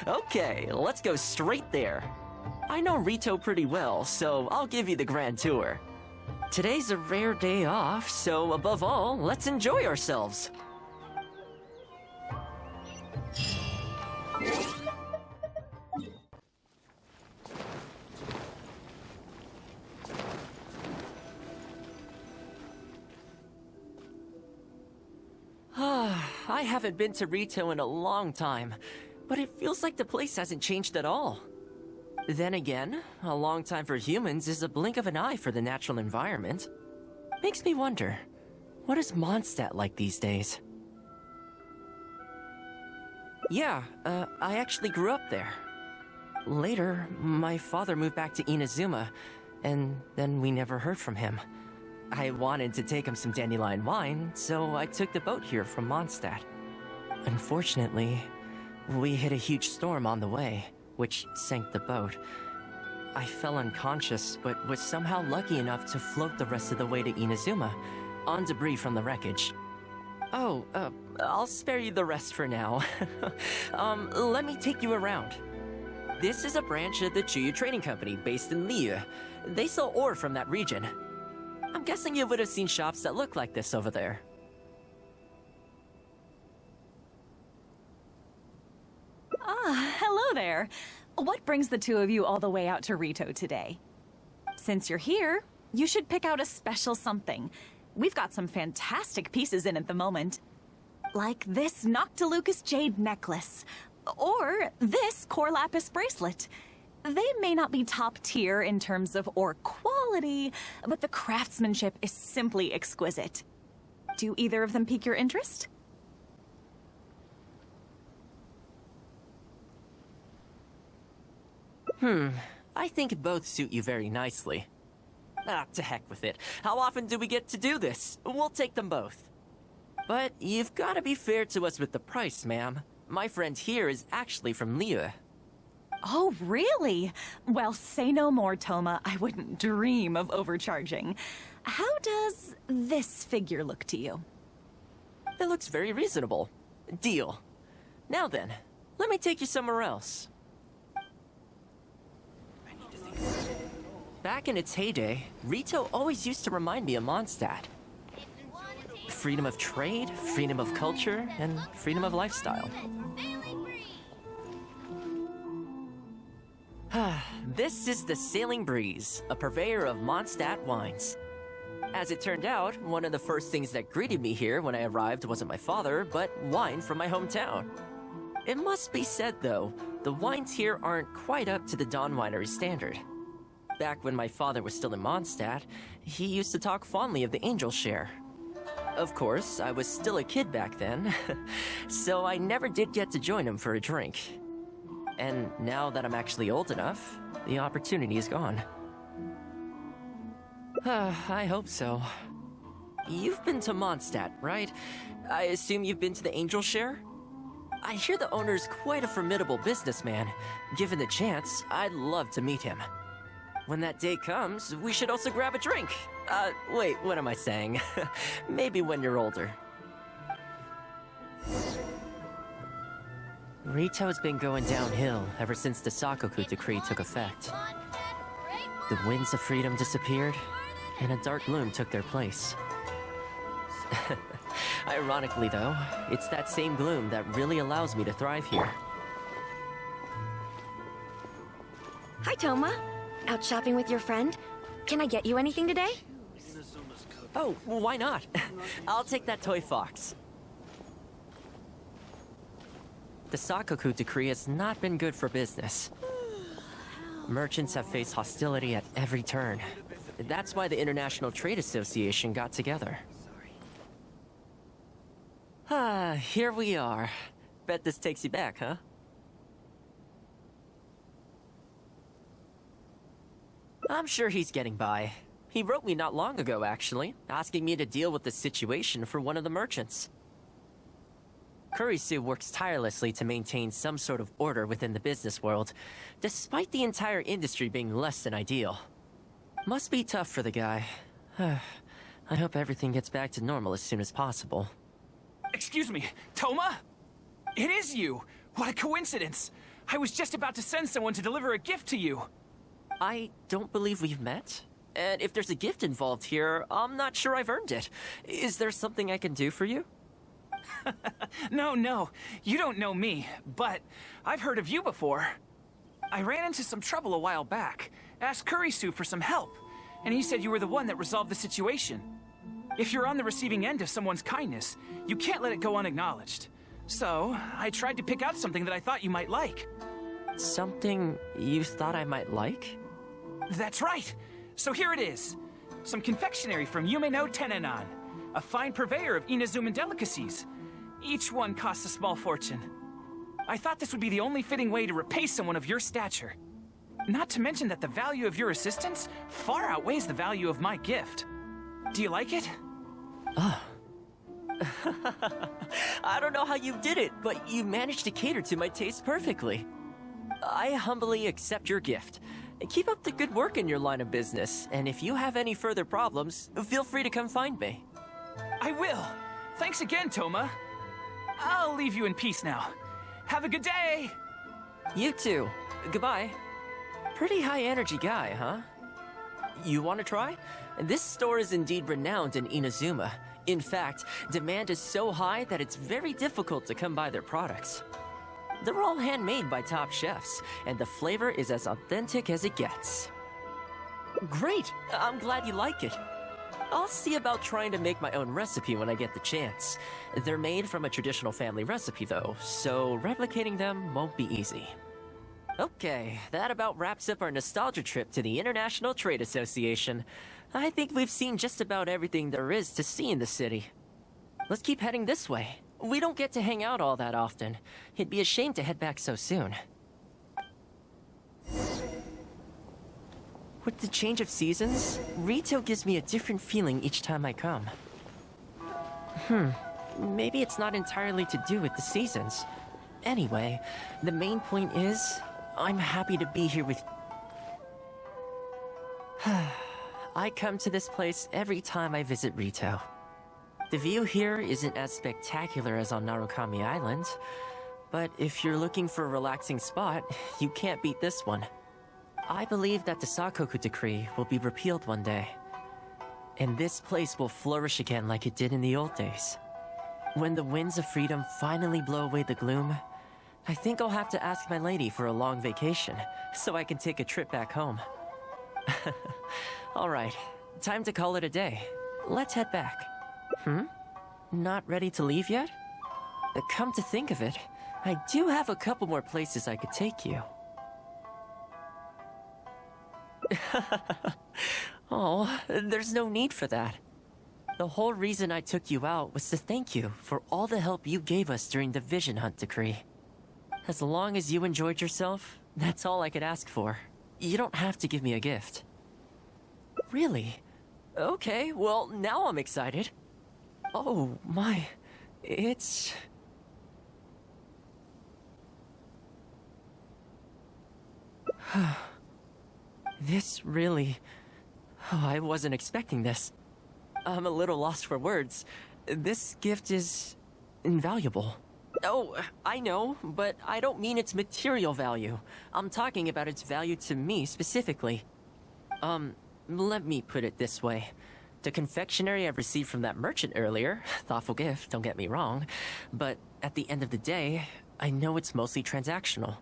Okay, let's go straight there. I know Rito pretty well, so I'll give you the grand tour. Today's a rare day off, so above all, let's enjoy ourselves. I haven't been to Rito in a long time, but it feels like the place hasn't changed at all. Then again, a long time for humans is a blink of an eye for the natural environment. Makes me wonder, what is Mondstadt like these days? Yeah, I actually grew up there. Later, my father moved back to Inazuma, and then we never heard from him. I wanted to take him some dandelion wine, so I took the boat here from Mondstadt. Unfortunately, we hit a huge storm on the way, which sank the boat. I fell unconscious, but was somehow lucky enough to float the rest of the way to Inazuma, on debris from the wreckage. Oh, I'll spare you the rest for now. Let me take you around. This is a branch of the Chuyu Trading Company based in Liu. They sell ore from that region. I'm guessing you would have seen shops that look like this over there. Ah, hello there. What brings the two of you all the way out to Rito today? Since you're here, you should pick out a special something. We've got some fantastic pieces in at the moment. Like this Noctilucus jade necklace. Or this Core Lapis bracelet. They may not be top tier in terms of ore quality, but the craftsmanship is simply exquisite. Do either of them pique your interest? I think both suit you very nicely. Ah, to heck with it. How often do we get to do this? We'll take them both. But you've got to be fair to us with the price, ma'am. My friend here is actually from Liu. Oh, really? Well, say no more, Thoma. I wouldn't dream of overcharging. How does this figure look to you? It looks very reasonable. Deal. Now then, let me take you somewhere else. Back in its heyday, Rito always used to remind me of Mondstadt. Freedom of trade, freedom of culture, and freedom of lifestyle. This is the Sailing Breeze, a purveyor of Mondstadt wines. As it turned out, one of the first things that greeted me here when I arrived wasn't my father, but wine from my hometown. It must be said, though, the wines here aren't quite up to the Dawn Winery standard. Back when my father was still in Mondstadt, he used to talk fondly of the Angel Share. Of course, I was still a kid back then, so I never did get to join him for a drink. And now that I'm actually old enough, the opportunity is gone. I hope so. You've been to Mondstadt, right? I assume you've been to the Angel Share? I hear the owner's quite a formidable businessman. Given the chance, I'd love to meet him. When that day comes, we should also grab a drink. Wait, what am I saying? Maybe when you're older. Rito's been going downhill ever since the Sakoku decree took effect. The winds of freedom disappeared, and a dark gloom took their place. Ironically, though, it's that same gloom that really allows me to thrive here. Hi, Thoma. Out shopping with your friend? Can I get you anything today? Oh, well, why not? I'll take that toy fox. The Sakoku decree has not been good for business. Merchants have faced hostility at every turn. That's why the International Trade Association got together. Here we are. Bet this takes you back, huh? I'm sure he's getting by. He wrote me not long ago, actually, asking me to deal with the situation for one of the merchants. Kurisu works tirelessly to maintain some sort of order within the business world, despite the entire industry being less than ideal. Must be tough for the guy. I hope everything gets back to normal as soon as possible. Excuse me, Thoma? It is you! What a coincidence! I was just about to send someone to deliver a gift to you. I don't believe we've met. And if there's a gift involved here, I'm not sure I've earned it. Is there something I can do for you? No, you don't know me, but I've heard of you before. I ran into some trouble a while back, asked Kurisu for some help, and he said you were the one that resolved the situation. If you're on the receiving end of someone's kindness, you can't let it go unacknowledged. So, I tried to pick out something that I thought you might like. Something you thought I might like? That's right! So here it is. Some confectionery from Yume no Tenenan, a fine purveyor of Inazuman delicacies. Each one costs a small fortune. I thought this would be the only fitting way to repay someone of your stature. Not to mention that the value of your assistance far outweighs the value of my gift. Do you like it? I don't know how you did it, but you managed to cater to my taste perfectly. I humbly accept your gift. Keep up the good work in your line of business, and if you have any further problems, feel free to come find me. I will. Thanks again, Thoma. I'll leave you in peace now. Have a good day! You too. Goodbye. Pretty high energy guy, huh? You want to try? This store is indeed renowned in Inazuma. In fact, demand is so high that it's very difficult to come by their products. They're all handmade by top chefs, and the flavor is as authentic as it gets. Great! I'm glad you like it. I'll see about trying to make my own recipe when I get the chance. They're made from a traditional family recipe though, so replicating them won't be easy. Okay, that about wraps up our nostalgia trip to the International Trade Association. I think we've seen just about everything there is to see in the city. Let's keep heading this way. We don't get to hang out all that often. It'd be a shame to head back so soon. With the change of seasons, Rito gives me a different feeling each time I come. Maybe it's not entirely to do with the seasons. Anyway, the main point is, I'm happy to be here with... I come to this place every time I visit Rito. The view here isn't as spectacular as on Narukami Island, but if you're looking for a relaxing spot, you can't beat this one. I believe that the Sakoku decree will be repealed one day, and this place will flourish again like it did in the old days. When the winds of freedom finally blow away the gloom, I think I'll have to ask my lady for a long vacation, so I can take a trip back home. Alright, time to call it a day. Let's head back. Not ready to leave yet? Come to think of it, I do have a couple more places I could take you. Oh, there's no need for that. The whole reason I took you out was to thank you for all the help you gave us during the Vision Hunt decree. As long as you enjoyed yourself, that's all I could ask for. You don't have to give me a gift. Really? Okay, well, now I'm excited. Oh, my... It's... This really... Oh, I wasn't expecting this. I'm a little lost for words. This gift is... invaluable. Oh, I know, but I don't mean its material value. I'm talking about its value to me specifically. Let me put it this way. The confectionery I received from that merchant earlier, thoughtful gift, don't get me wrong, but at the end of the day, I know it's mostly transactional.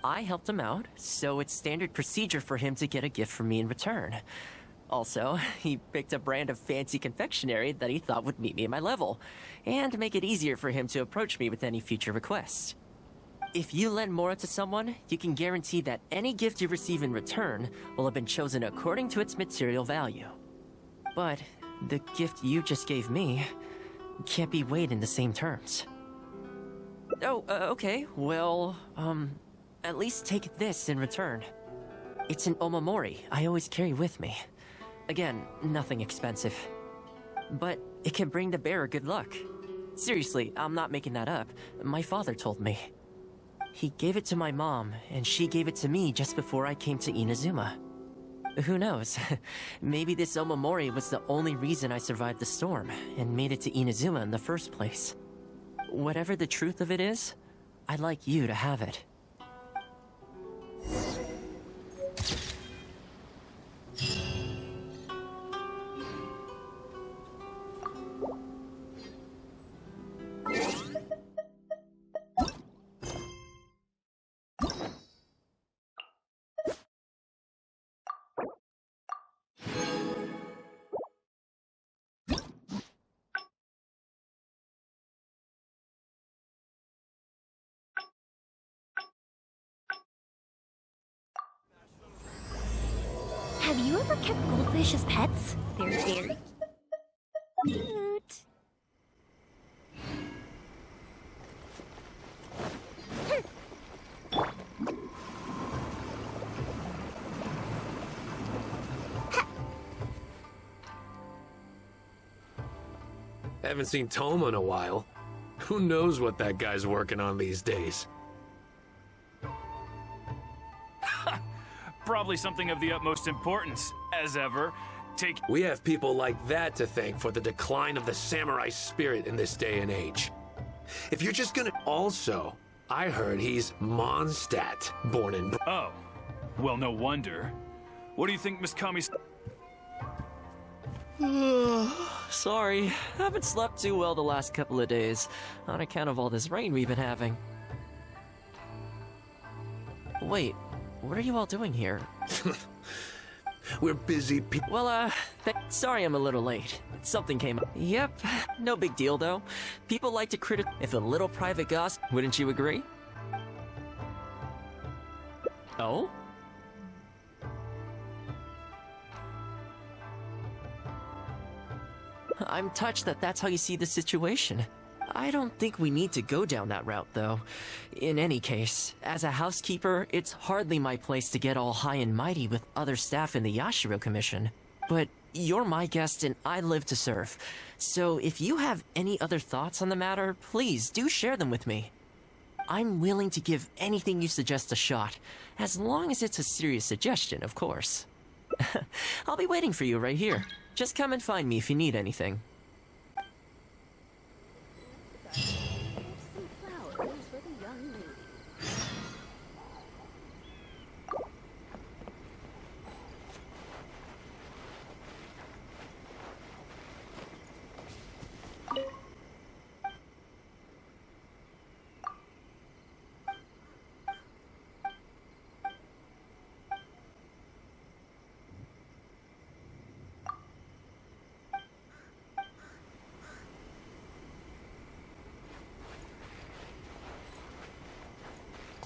I helped him out, so it's standard procedure for him to get a gift from me in return. Also, he picked a brand of fancy confectionery that he thought would meet me at my level, and make it easier for him to approach me with any future requests. If you lend Mora to someone, you can guarantee that any gift you receive in return will have been chosen according to its material value. But the gift you just gave me can't be weighed in the same terms. Oh, okay, well, at least take this in return. It's an omamori I always carry with me. Again, nothing expensive. But it can bring the bearer good luck. Seriously, I'm not making that up. My father told me. He gave it to my mom, and she gave it to me just before I came to Inazuma. Who knows? Maybe this omamori was the only reason I survived the storm, and made it to Inazuma in the first place. Whatever the truth of it is, I'd like you to have it. Have you ever kept goldfish as pets? They're very cute. Haven't seen Thoma in a while. Who knows what that guy's working on these days? Probably something of the utmost importance, as ever. We have people like that to thank for the decline of the samurai spirit in this day and age. If you're just gonna... Also, I heard he's Mondstadt, born and... Oh, well, no wonder. What do you think Miss Kami's... Sorry, haven't slept too well the last couple of days, on account of all this rain we've been having. Wait, what are you all doing here? We're busy Well, sorry I'm a little late. Something came up. Yep, no big deal though. People like to if a little private gossip, wouldn't you agree? Oh? I'm touched that that's how you see the situation. I don't think we need to go down that route, though. In any case, as a housekeeper, it's hardly my place to get all high and mighty with other staff in the Yashiro Commission. But you're my guest and I live to serve. So if you have any other thoughts on the matter, please do share them with me. I'm willing to give anything you suggest a shot, as long as it's a serious suggestion, of course. I'll be waiting for you right here. Just come and find me if you need anything.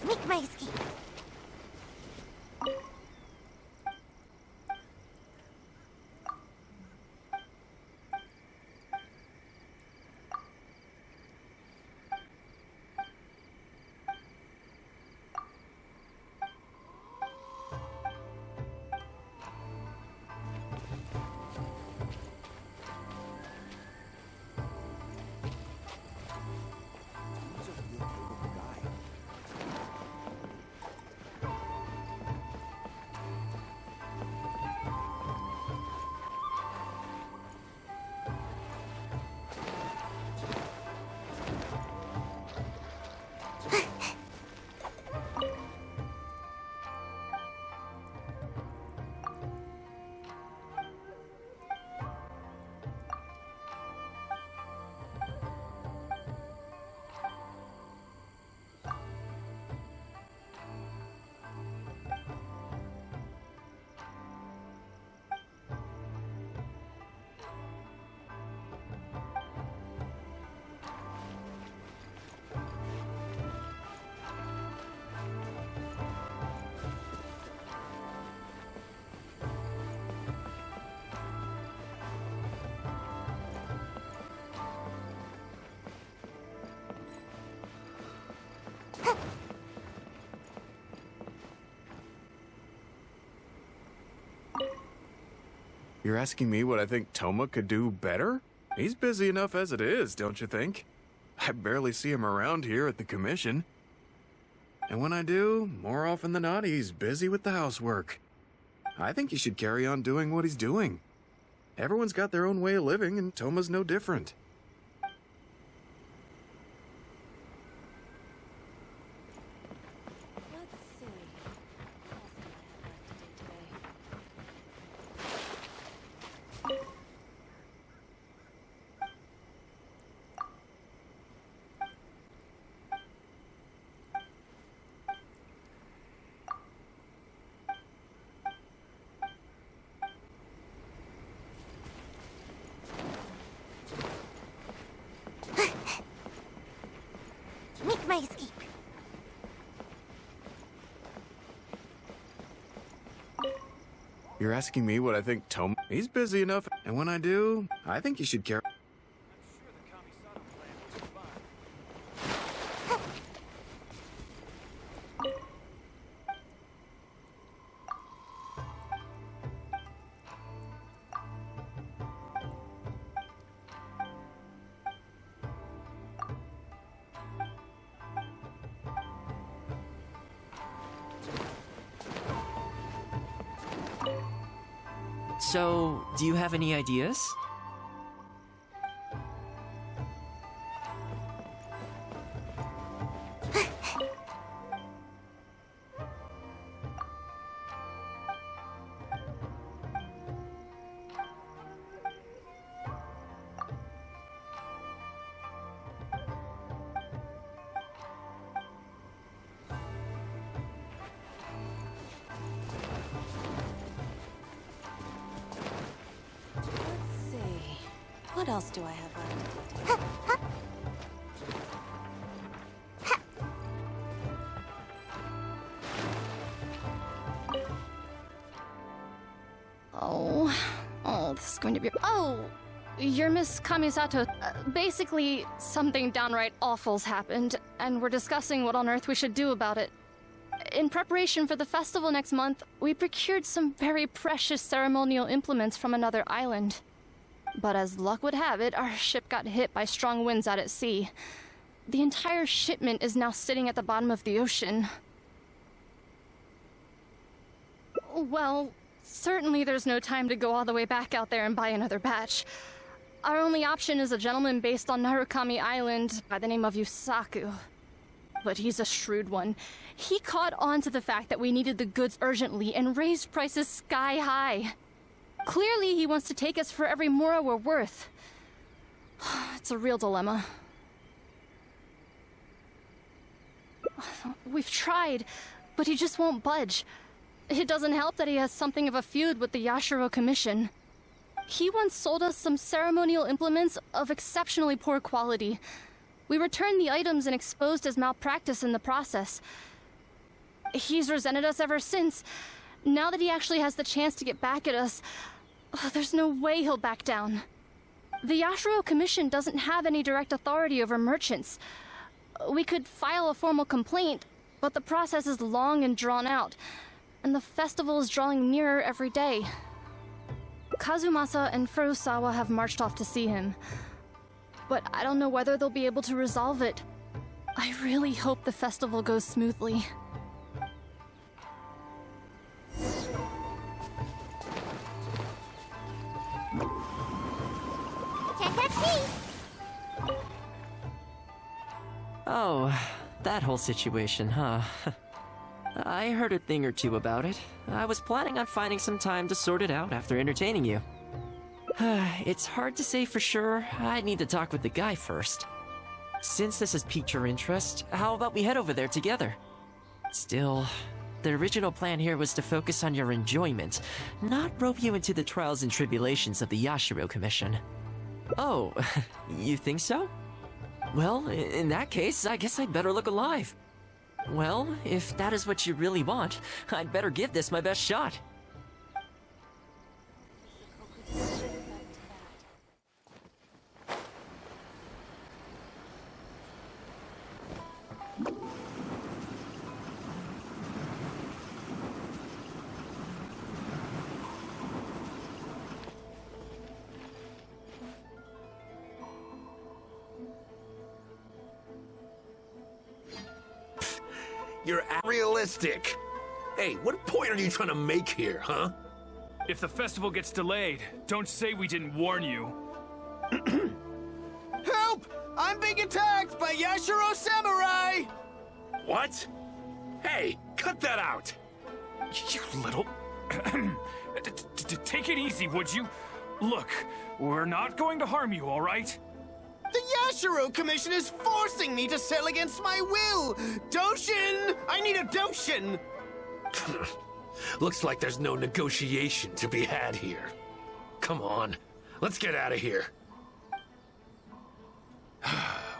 Make my escape. You're asking me what I think Thoma could do better? He's busy enough as it is, don't you think? I barely see him around here at the commission. And when I do, more often than not, he's busy with the housework. I think he should carry on doing what he's doing. Everyone's got their own way of living, and Thoma's no different. Make my escape. You're asking me what I think Thoma... He's busy enough, and when I do, I think he should carry... So, do you have any ideas? What else do I have left? Oh, this is going to be... Oh, you're Miss Kamisato. Basically, something downright awful's happened, and we're discussing what on earth we should do about it. In preparation for the festival next month, we procured some very precious ceremonial implements from another island. But as luck would have it, our ship got hit by strong winds out at sea. The entire shipment is now sitting at the bottom of the ocean. Well, certainly there's no time to go all the way back out there and buy another batch. Our only option is a gentleman based on Narukami Island by the name of Yusaku. But he's a shrewd one. He caught on to the fact that we needed the goods urgently and raised prices sky high. Clearly, he wants to take us for every mora we're worth. It's a real dilemma. We've tried, but he just won't budge. It doesn't help that he has something of a feud with the Yashiro Commission. He once sold us some ceremonial implements of exceptionally poor quality. We returned the items and exposed his malpractice in the process. He's resented us ever since. Now that he actually has the chance to get back at us, there's no way he'll back down. The Yashiro Commission doesn't have any direct authority over merchants. We could file a formal complaint, but the process is long and drawn out, and the festival is drawing nearer every day. Kazumasa and Furusawa have marched off to see him, but I don't know whether they'll be able to resolve it. I really hope the festival goes smoothly. Oh, that whole situation, huh? I heard a thing or two about it. I was planning on finding some time to sort it out after entertaining you. It's hard to say for sure. I'd need to talk with the guy first. Since this has piqued your interest, how about we head over there together? Still, the original plan here was to focus on your enjoyment, not rope you into the trials and tribulations of the Yashiro Commission. Oh, you think so? Well, in that case, I guess I'd better look alive. Well, if that is what you really want, I'd better give this my best shot. You're realistic. Hey, what point are you trying to make here, huh? If the festival gets delayed, don't say we didn't warn you. Help! I'm being attacked by Yashiro Samurai! What? Hey, cut that out! You little... Take it easy, would you? Look, we're not going to harm you, all right? The Yashiro Commission is forcing me to sell against my will! Doshin! I need a Doshin! Looks like there's no negotiation to be had here. Come on, let's get out of here.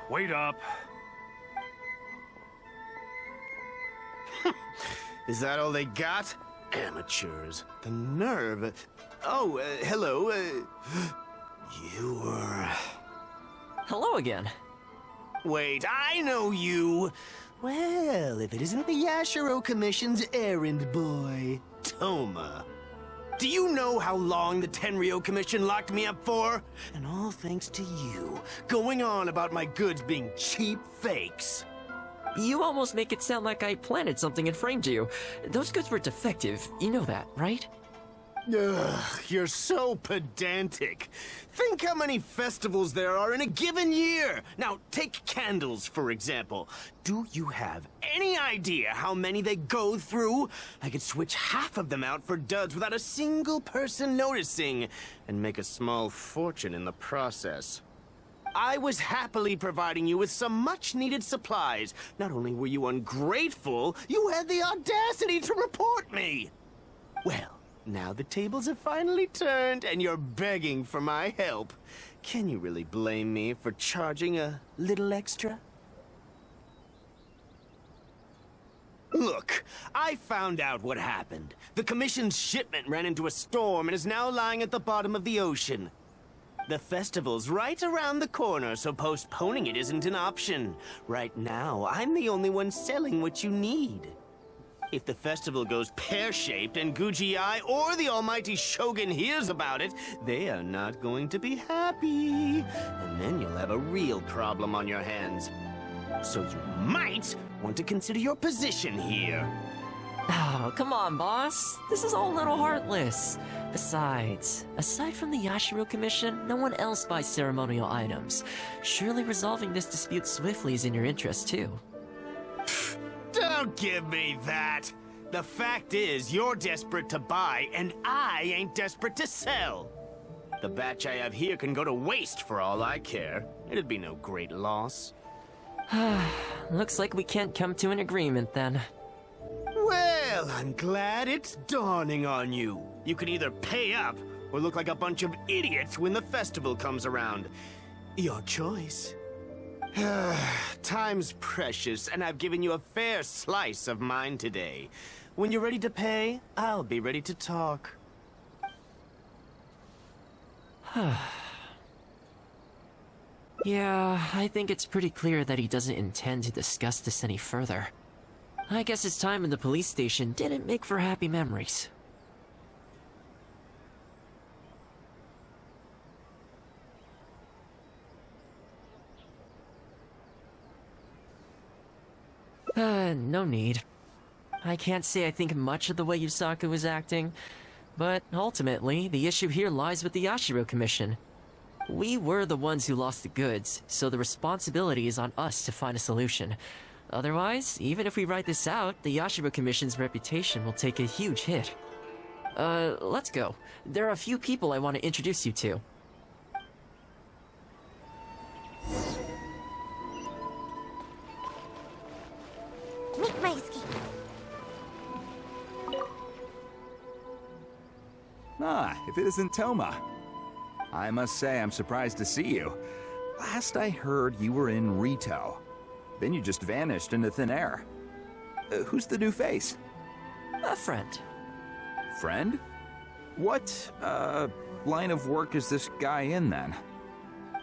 Wait up. Is that all they got? Amateurs. The nerve. Oh, hello. You were... Hello again. Wait, I know you. Well, if it isn't the Yashiro Commission's errand boy, Thoma. Do you know how long the Tenryo Commission locked me up for? And all thanks to you, going on about my goods being cheap fakes. You almost make it sound like I planted something and framed you. Those goods were defective. You know that, right? Ugh, you're so pedantic. Think how many festivals there are in a given year. Now, take candles, for example. Do you have any idea how many they go through? I could switch half of them out for duds without a single person noticing, and make a small fortune in the process. I was happily providing you with some much-needed supplies. Not only were you ungrateful, you had the audacity to report me. Well, Now the tables have finally turned and you're begging for my help. Can you really blame me for charging a little extra? Look, I found out what happened. The Commission's shipment ran into a storm and is now lying at the bottom of the ocean. The festival's right around the corner, so postponing it isn't an option. Right now, I'm the only one selling what you need. If the festival goes pear-shaped and Guji-ai or the almighty Shogun hears about it, they are not going to be happy. And then you'll have a real problem on your hands. So you might want to consider your position here. Oh, come on, boss. This is all a little heartless. Besides, aside from the Yashiro Commission, no one else buys ceremonial items. Surely resolving this dispute swiftly is in your interest, too. Don't give me that! The fact is, you're desperate to buy, and I ain't desperate to sell. The batch I have here can go to waste for all I care. It'd be no great loss. Looks like we can't come to an agreement, then. Well, I'm glad it's dawning on you. You can either pay up, or look like a bunch of idiots when the festival comes around. Your choice. Time's precious, and I've given you a fair slice of mine today. When you're ready to pay, I'll be ready to talk. Yeah, I think it's pretty clear that he doesn't intend to discuss this any further. I guess his time in the police station didn't make for happy memories. No need. I can't say I think much of the way Yusaku was acting, but ultimately, the issue here lies with the Yashiro Commission. We were the ones who lost the goods, so the responsibility is on us to find a solution. Otherwise, even if we write this out, the Yashiro Commission's reputation will take a huge hit. Let's go. There are a few people I want to introduce you to. Meet Maisky. Ah, if it isn't Thoma. I must say I'm surprised to see you. Last I heard, you were in Rito. Then you just vanished into thin air. Who's the new face? A friend. Friend? What, line of work is this guy in, then?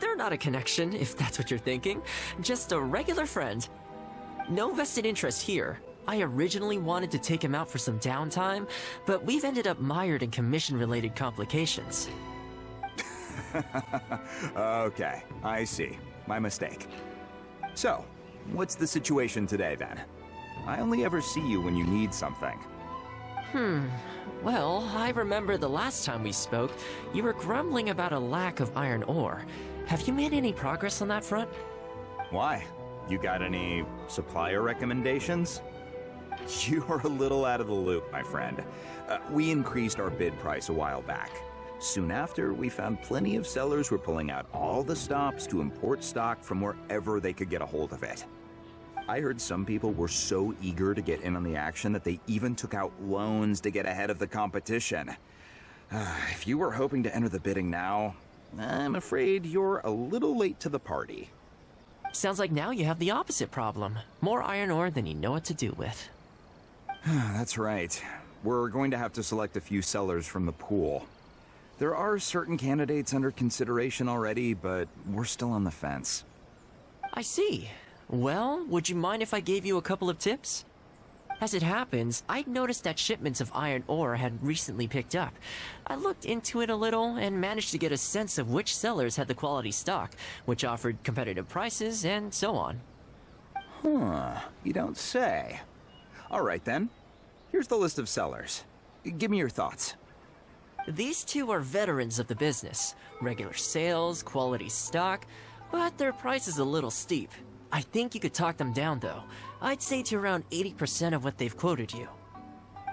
They're not a connection, if that's what you're thinking. Just a regular friend. No vested interest here. I originally wanted to take him out for some downtime, but we've ended up mired in commission-related complications. Okay, I see. My mistake. So, what's the situation today, then? I only ever see you when you need something. Well, I remember the last time we spoke, you were grumbling about a lack of iron ore. Have you made any progress on that front? Why? You got any supplier recommendations? You're a little out of the loop, my friend. We increased our bid price a while back. Soon after, we found plenty of sellers were pulling out all the stops to import stock from wherever they could get a hold of it. I heard some people were so eager to get in on the action that they even took out loans to get ahead of the competition. If you were hoping to enter the bidding now, I'm afraid you're a little late to the party. Sounds like now you have the opposite problem. More iron ore than you know what to do with. That's right. We're going to have to select a few sellers from the pool. There are certain candidates under consideration already, but we're still on the fence. I see. Well, would you mind if I gave you a couple of tips? As it happens, I'd noticed that shipments of iron ore had recently picked up. I looked into it a little and managed to get a sense of which sellers had the quality stock, which offered competitive prices, and so on. You don't say. All right, then. Here's the list of sellers. Give me your thoughts. These two are veterans of the business. Regular sales, quality stock, but their price is a little steep. I think you could talk them down, though. I'd say to around 80% of what they've quoted you.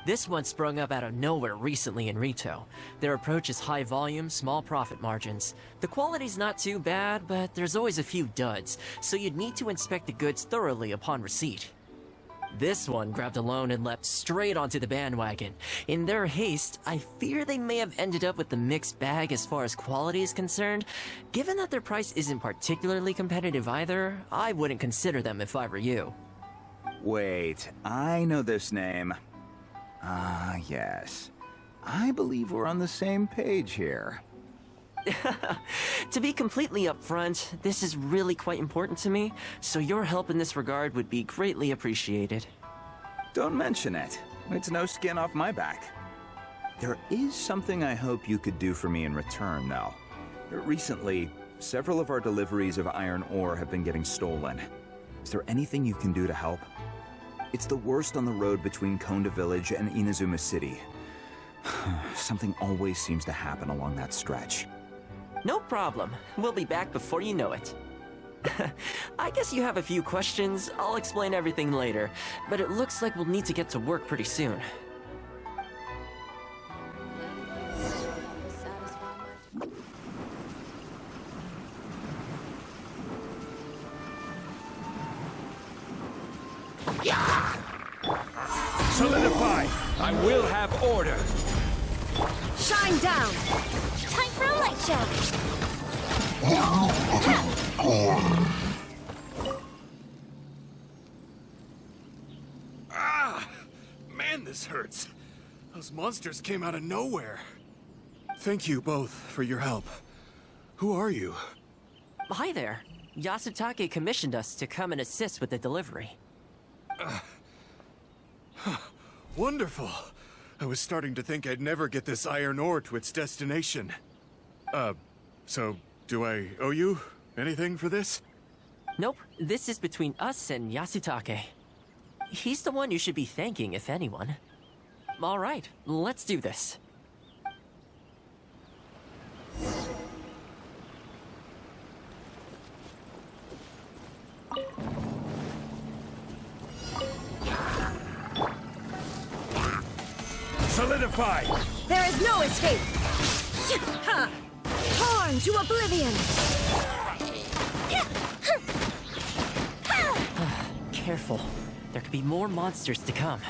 This one sprung up out of nowhere recently in Rito. Their approach is high volume, small profit margins. The quality's not too bad, but there's always a few duds, so you'd need to inspect the goods thoroughly upon receipt. This one grabbed a loan and leapt straight onto the bandwagon. In their haste, I fear they may have ended up with the mixed bag as far as quality is concerned. Given that their price isn't particularly competitive either, I wouldn't consider them if I were you. Wait, I know this name. Yes. I believe we're on the same page here. To be completely upfront, this is really quite important to me, so your help in this regard would be greatly appreciated. Don't mention it. It's no skin off my back. There is something I hope you could do for me in return, though. Recently, several of our deliveries of iron ore have been getting stolen. Is there anything you can do to help? It's the worst on the road between Konda Village and Inazuma City. Something always seems to happen along that stretch. No problem. We'll be back before you know it. I guess you have a few questions. I'll explain everything later, but it looks like we'll need to get to work pretty soon. Solidify! I will have order! Shine down! Time for a light show! Man, this hurts. Those monsters came out of nowhere. Thank you both for your help. Who are you? Hi there. Yasutake commissioned us to come and assist with the delivery. Wonderful. I was starting to think I'd never get this iron ore to its destination. So do I owe you anything for this? Nope. This is between us and Yasutake. He's the one you should be thanking, if anyone. All right, let's do this. Solidify! There is no escape! Ha! Torn to oblivion! Careful. There could be more monsters to come.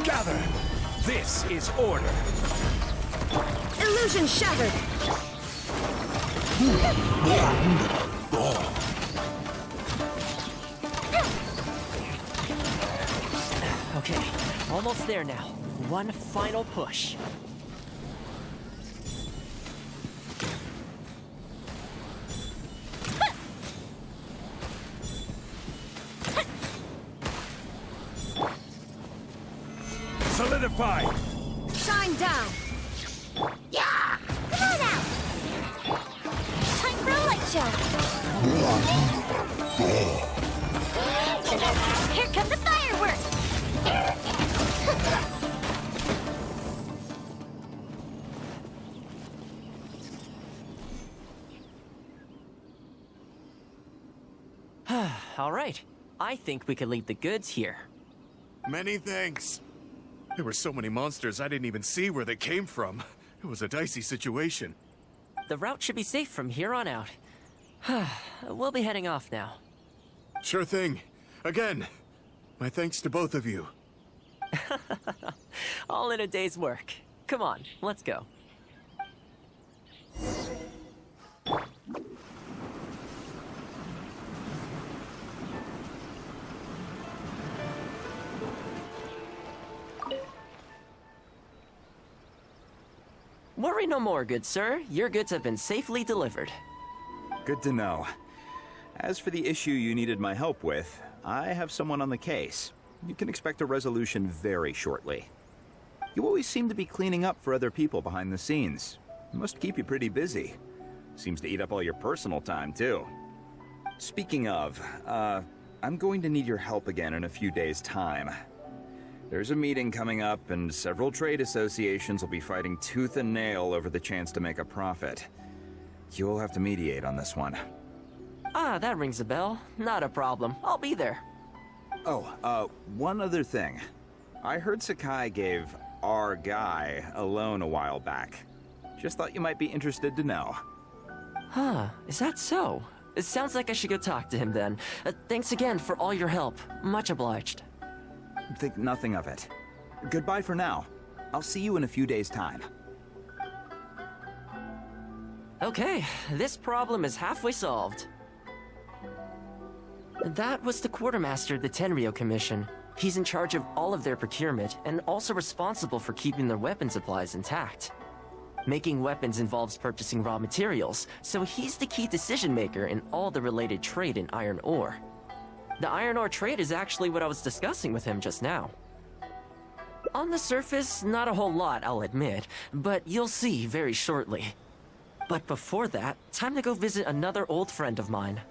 Gather! This is order! Illusion shattered! Okay, almost there now. One final push. Solidify! Shine down! Yeah! Come on out! Time for a light show! Here come the fireworks! All right. I think we could leave the goods here. Many thanks. There were so many monsters I didn't even see where they came from. It was a dicey situation. The route should be safe from here on out. We'll be heading off now. Sure thing. Again, my thanks to both of you. All in a day's work. Come on, let's go. Worry no more, good sir. Your goods have been safely delivered. Good to know. As for the issue you needed my help with, I have someone on the case. You can expect a resolution very shortly. You always seem to be cleaning up for other people behind the scenes. Must keep you pretty busy. Seems to eat up all your personal time, too. Speaking of, I'm going to need your help again in a few days' time. There's a meeting coming up, and several trade associations will be fighting tooth and nail over the chance to make a profit. You'll have to mediate on this one. Ah, that rings a bell. Not a problem. I'll be there. One other thing. I heard Sakai gave our guy a loan a while back. Just thought you might be interested to know. Huh, is that so? It sounds like I should go talk to him then. Thanks again for all your help. Much obliged. Think nothing of it. Goodbye for now. I'll see you in a few days' time. Okay, this problem is halfway solved. That was the quartermaster of the Tenryo Commission. He's in charge of all of their procurement and also responsible for keeping their weapon supplies intact. Making weapons involves purchasing raw materials, so he's the key decision maker in all the related trade in iron ore. The iron ore trade is actually what I was discussing with him just now. On the surface, not a whole lot, I'll admit, but you'll see very shortly. But before that, time to go visit another old friend of mine.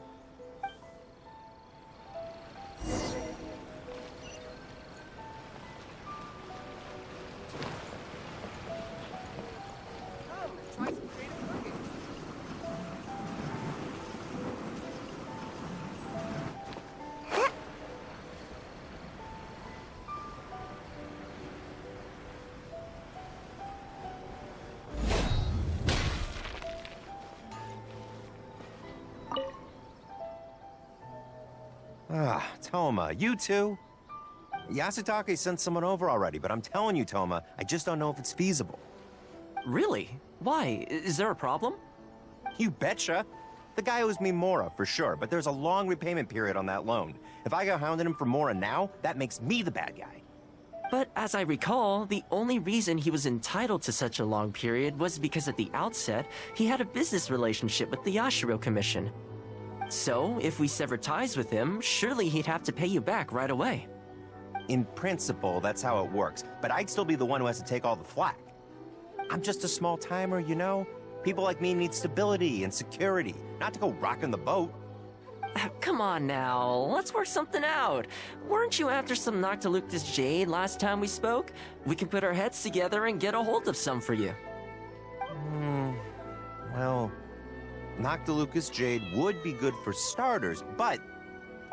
Thoma, you too? Yasutake sent someone over already, but I'm telling you, Thoma, I just don't know if it's feasible. Really? Why? Is there a problem? You betcha. The guy owes me Mora, for sure, but there's a long repayment period on that loan. If I go hounding him for Mora now, that makes me the bad guy. But as I recall, the only reason he was entitled to such a long period was because at the outset, he had a business relationship with the Yashiro Commission. So, if we sever ties with him, surely he'd have to pay you back right away. In principle, that's how it works, but I'd still be the one who has to take all the flack. I'm just a small timer, you know? People like me need stability and security, not to go rocking the boat. Come on now, let's work something out. Weren't you after some Noctiluctus Jade last time we spoke? We can put our heads together and get a hold of some for you. Well, Noctilucus Jade would be good for starters, but...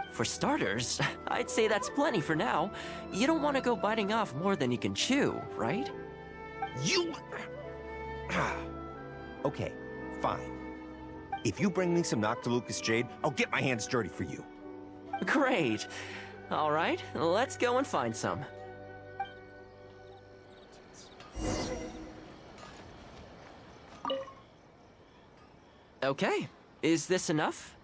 For starters, I'd say that's plenty for now. You don't want to go biting off more than you can chew, right? You... Okay, fine. If you bring me some Noctilucus Jade, I'll get my hands dirty for you. Great. All right, let's go and find some. Okay, is this enough?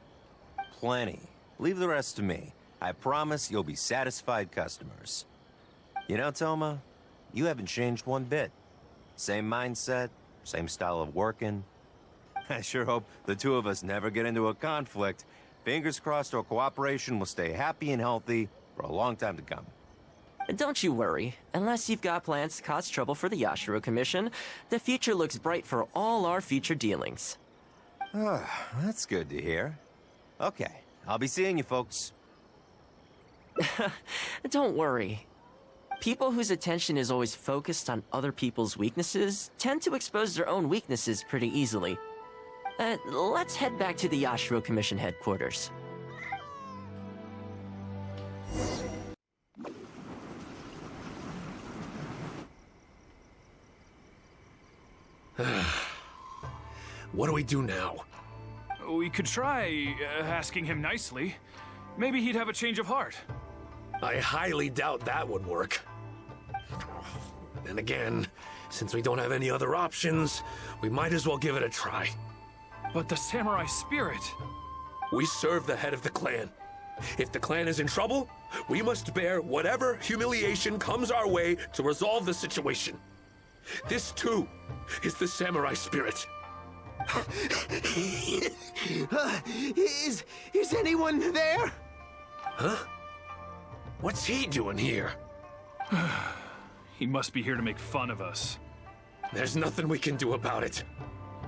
Plenty. Leave the rest to me. I promise you'll be satisfied customers. You know, Thoma, you haven't changed one bit. Same mindset, same style of working. I sure hope the two of us never get into a conflict. Fingers crossed our cooperation will stay happy and healthy for a long time to come. Don't you worry. Unless you've got plans to cause trouble for the Yashiro Commission, the future looks bright for all our future dealings. That's good to hear. Okay, I'll be seeing you folks. Don't worry. People whose attention is always focused on other people's weaknesses tend to expose their own weaknesses pretty easily. Let's head back to the Yashiro Commission headquarters. What do we do now? We could try asking him nicely. Maybe he'd have a change of heart. I highly doubt that would work. And again, since we don't have any other options, we might as well give it a try. But the samurai spirit... We serve the head of the clan. If the clan is in trouble, we must bear whatever humiliation comes our way to resolve the situation. This, too, is the samurai spirit. Is anyone there? Huh? What's he doing here? He must be here to make fun of us. There's nothing we can do about it.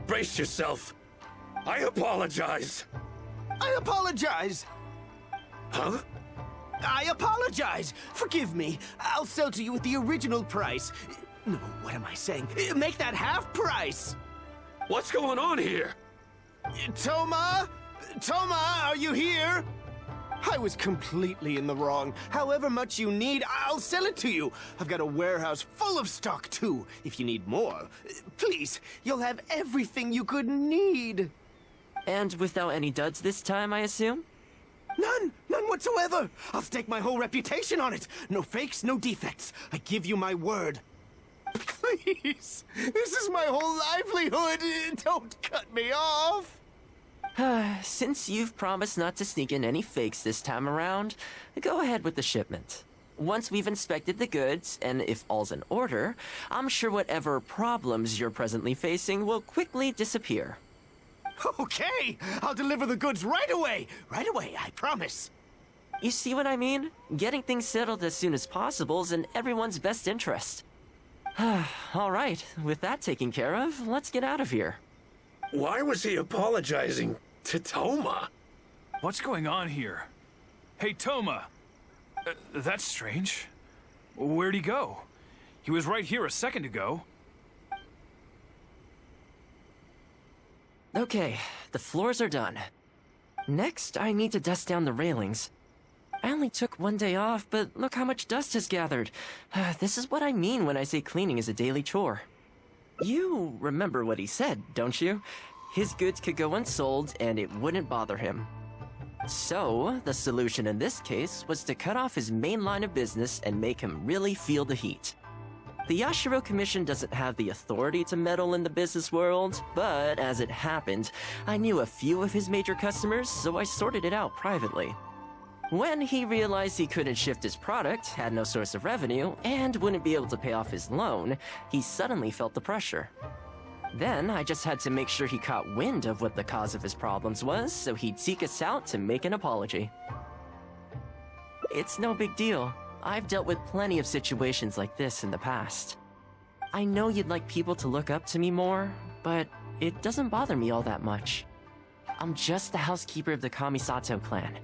Brace yourself. I apologize. I apologize. Huh? I apologize. Forgive me. I'll sell to you at the original price. No, what am I saying? Make that half price. What's going on here? Thoma? Thoma, are you here? I was completely in the wrong. However much you need, I'll sell it to you. I've got a warehouse full of stock, too. If you need more, please, you'll have everything you could need. And without any duds this time, I assume? None whatsoever. I'll stake my whole reputation on it. No fakes, no defects. I give you my word. Please, this is my whole livelihood. Don't cut me off. Since you've promised not to sneak in any fakes this time around, go ahead with the shipment. Once we've inspected the goods, and if all's in order, I'm sure whatever problems you're presently facing will quickly disappear. Okay, I'll deliver the goods right away. Right away, I promise. You see what I mean? Getting things settled as soon as possible is in everyone's best interest. All right, with that taken care of, let's get out of here. Why was he apologizing to Thoma? What's going on here? Hey, Thoma! That's strange. Where'd he go? He was right here a second ago. Okay, the floors are done. Next, I need to dust down the railings. I only took one day off, but look how much dust has gathered. This is what I mean when I say cleaning is a daily chore. You remember what he said, don't you? His goods could go unsold and it wouldn't bother him. So, the solution in this case was to cut off his main line of business and make him really feel the heat. The Yashiro Commission doesn't have the authority to meddle in the business world, but as it happened, I knew a few of his major customers, so I sorted it out privately. When he realized he couldn't shift his product, had no source of revenue, and wouldn't be able to pay off his loan, he suddenly felt the pressure. Then I just had to make sure he caught wind of what the cause of his problems was, so he'd seek us out to make an apology. It's no big deal. I've dealt with plenty of situations like this in the past. I know you'd like people to look up to me more, but it doesn't bother me all that much. I'm just the housekeeper of the Kamisato clan.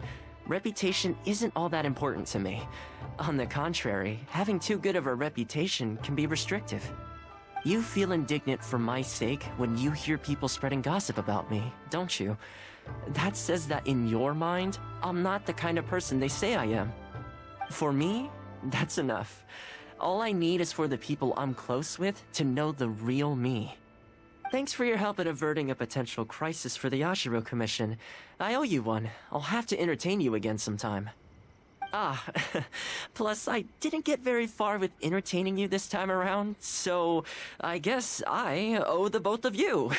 Reputation isn't all that important to me. On the contrary, having too good of a reputation can be restrictive. You feel indignant for my sake when you hear people spreading gossip about me, don't you? That says that in your mind, I'm not the kind of person they say I am. For me, that's enough. All I need is for the people I'm close with to know the real me. Thanks for your help in averting a potential crisis for the Yashiro Commission. I owe you one. I'll have to entertain you again sometime. Plus I didn't get very far with entertaining you this time around, so I guess I owe the both of you.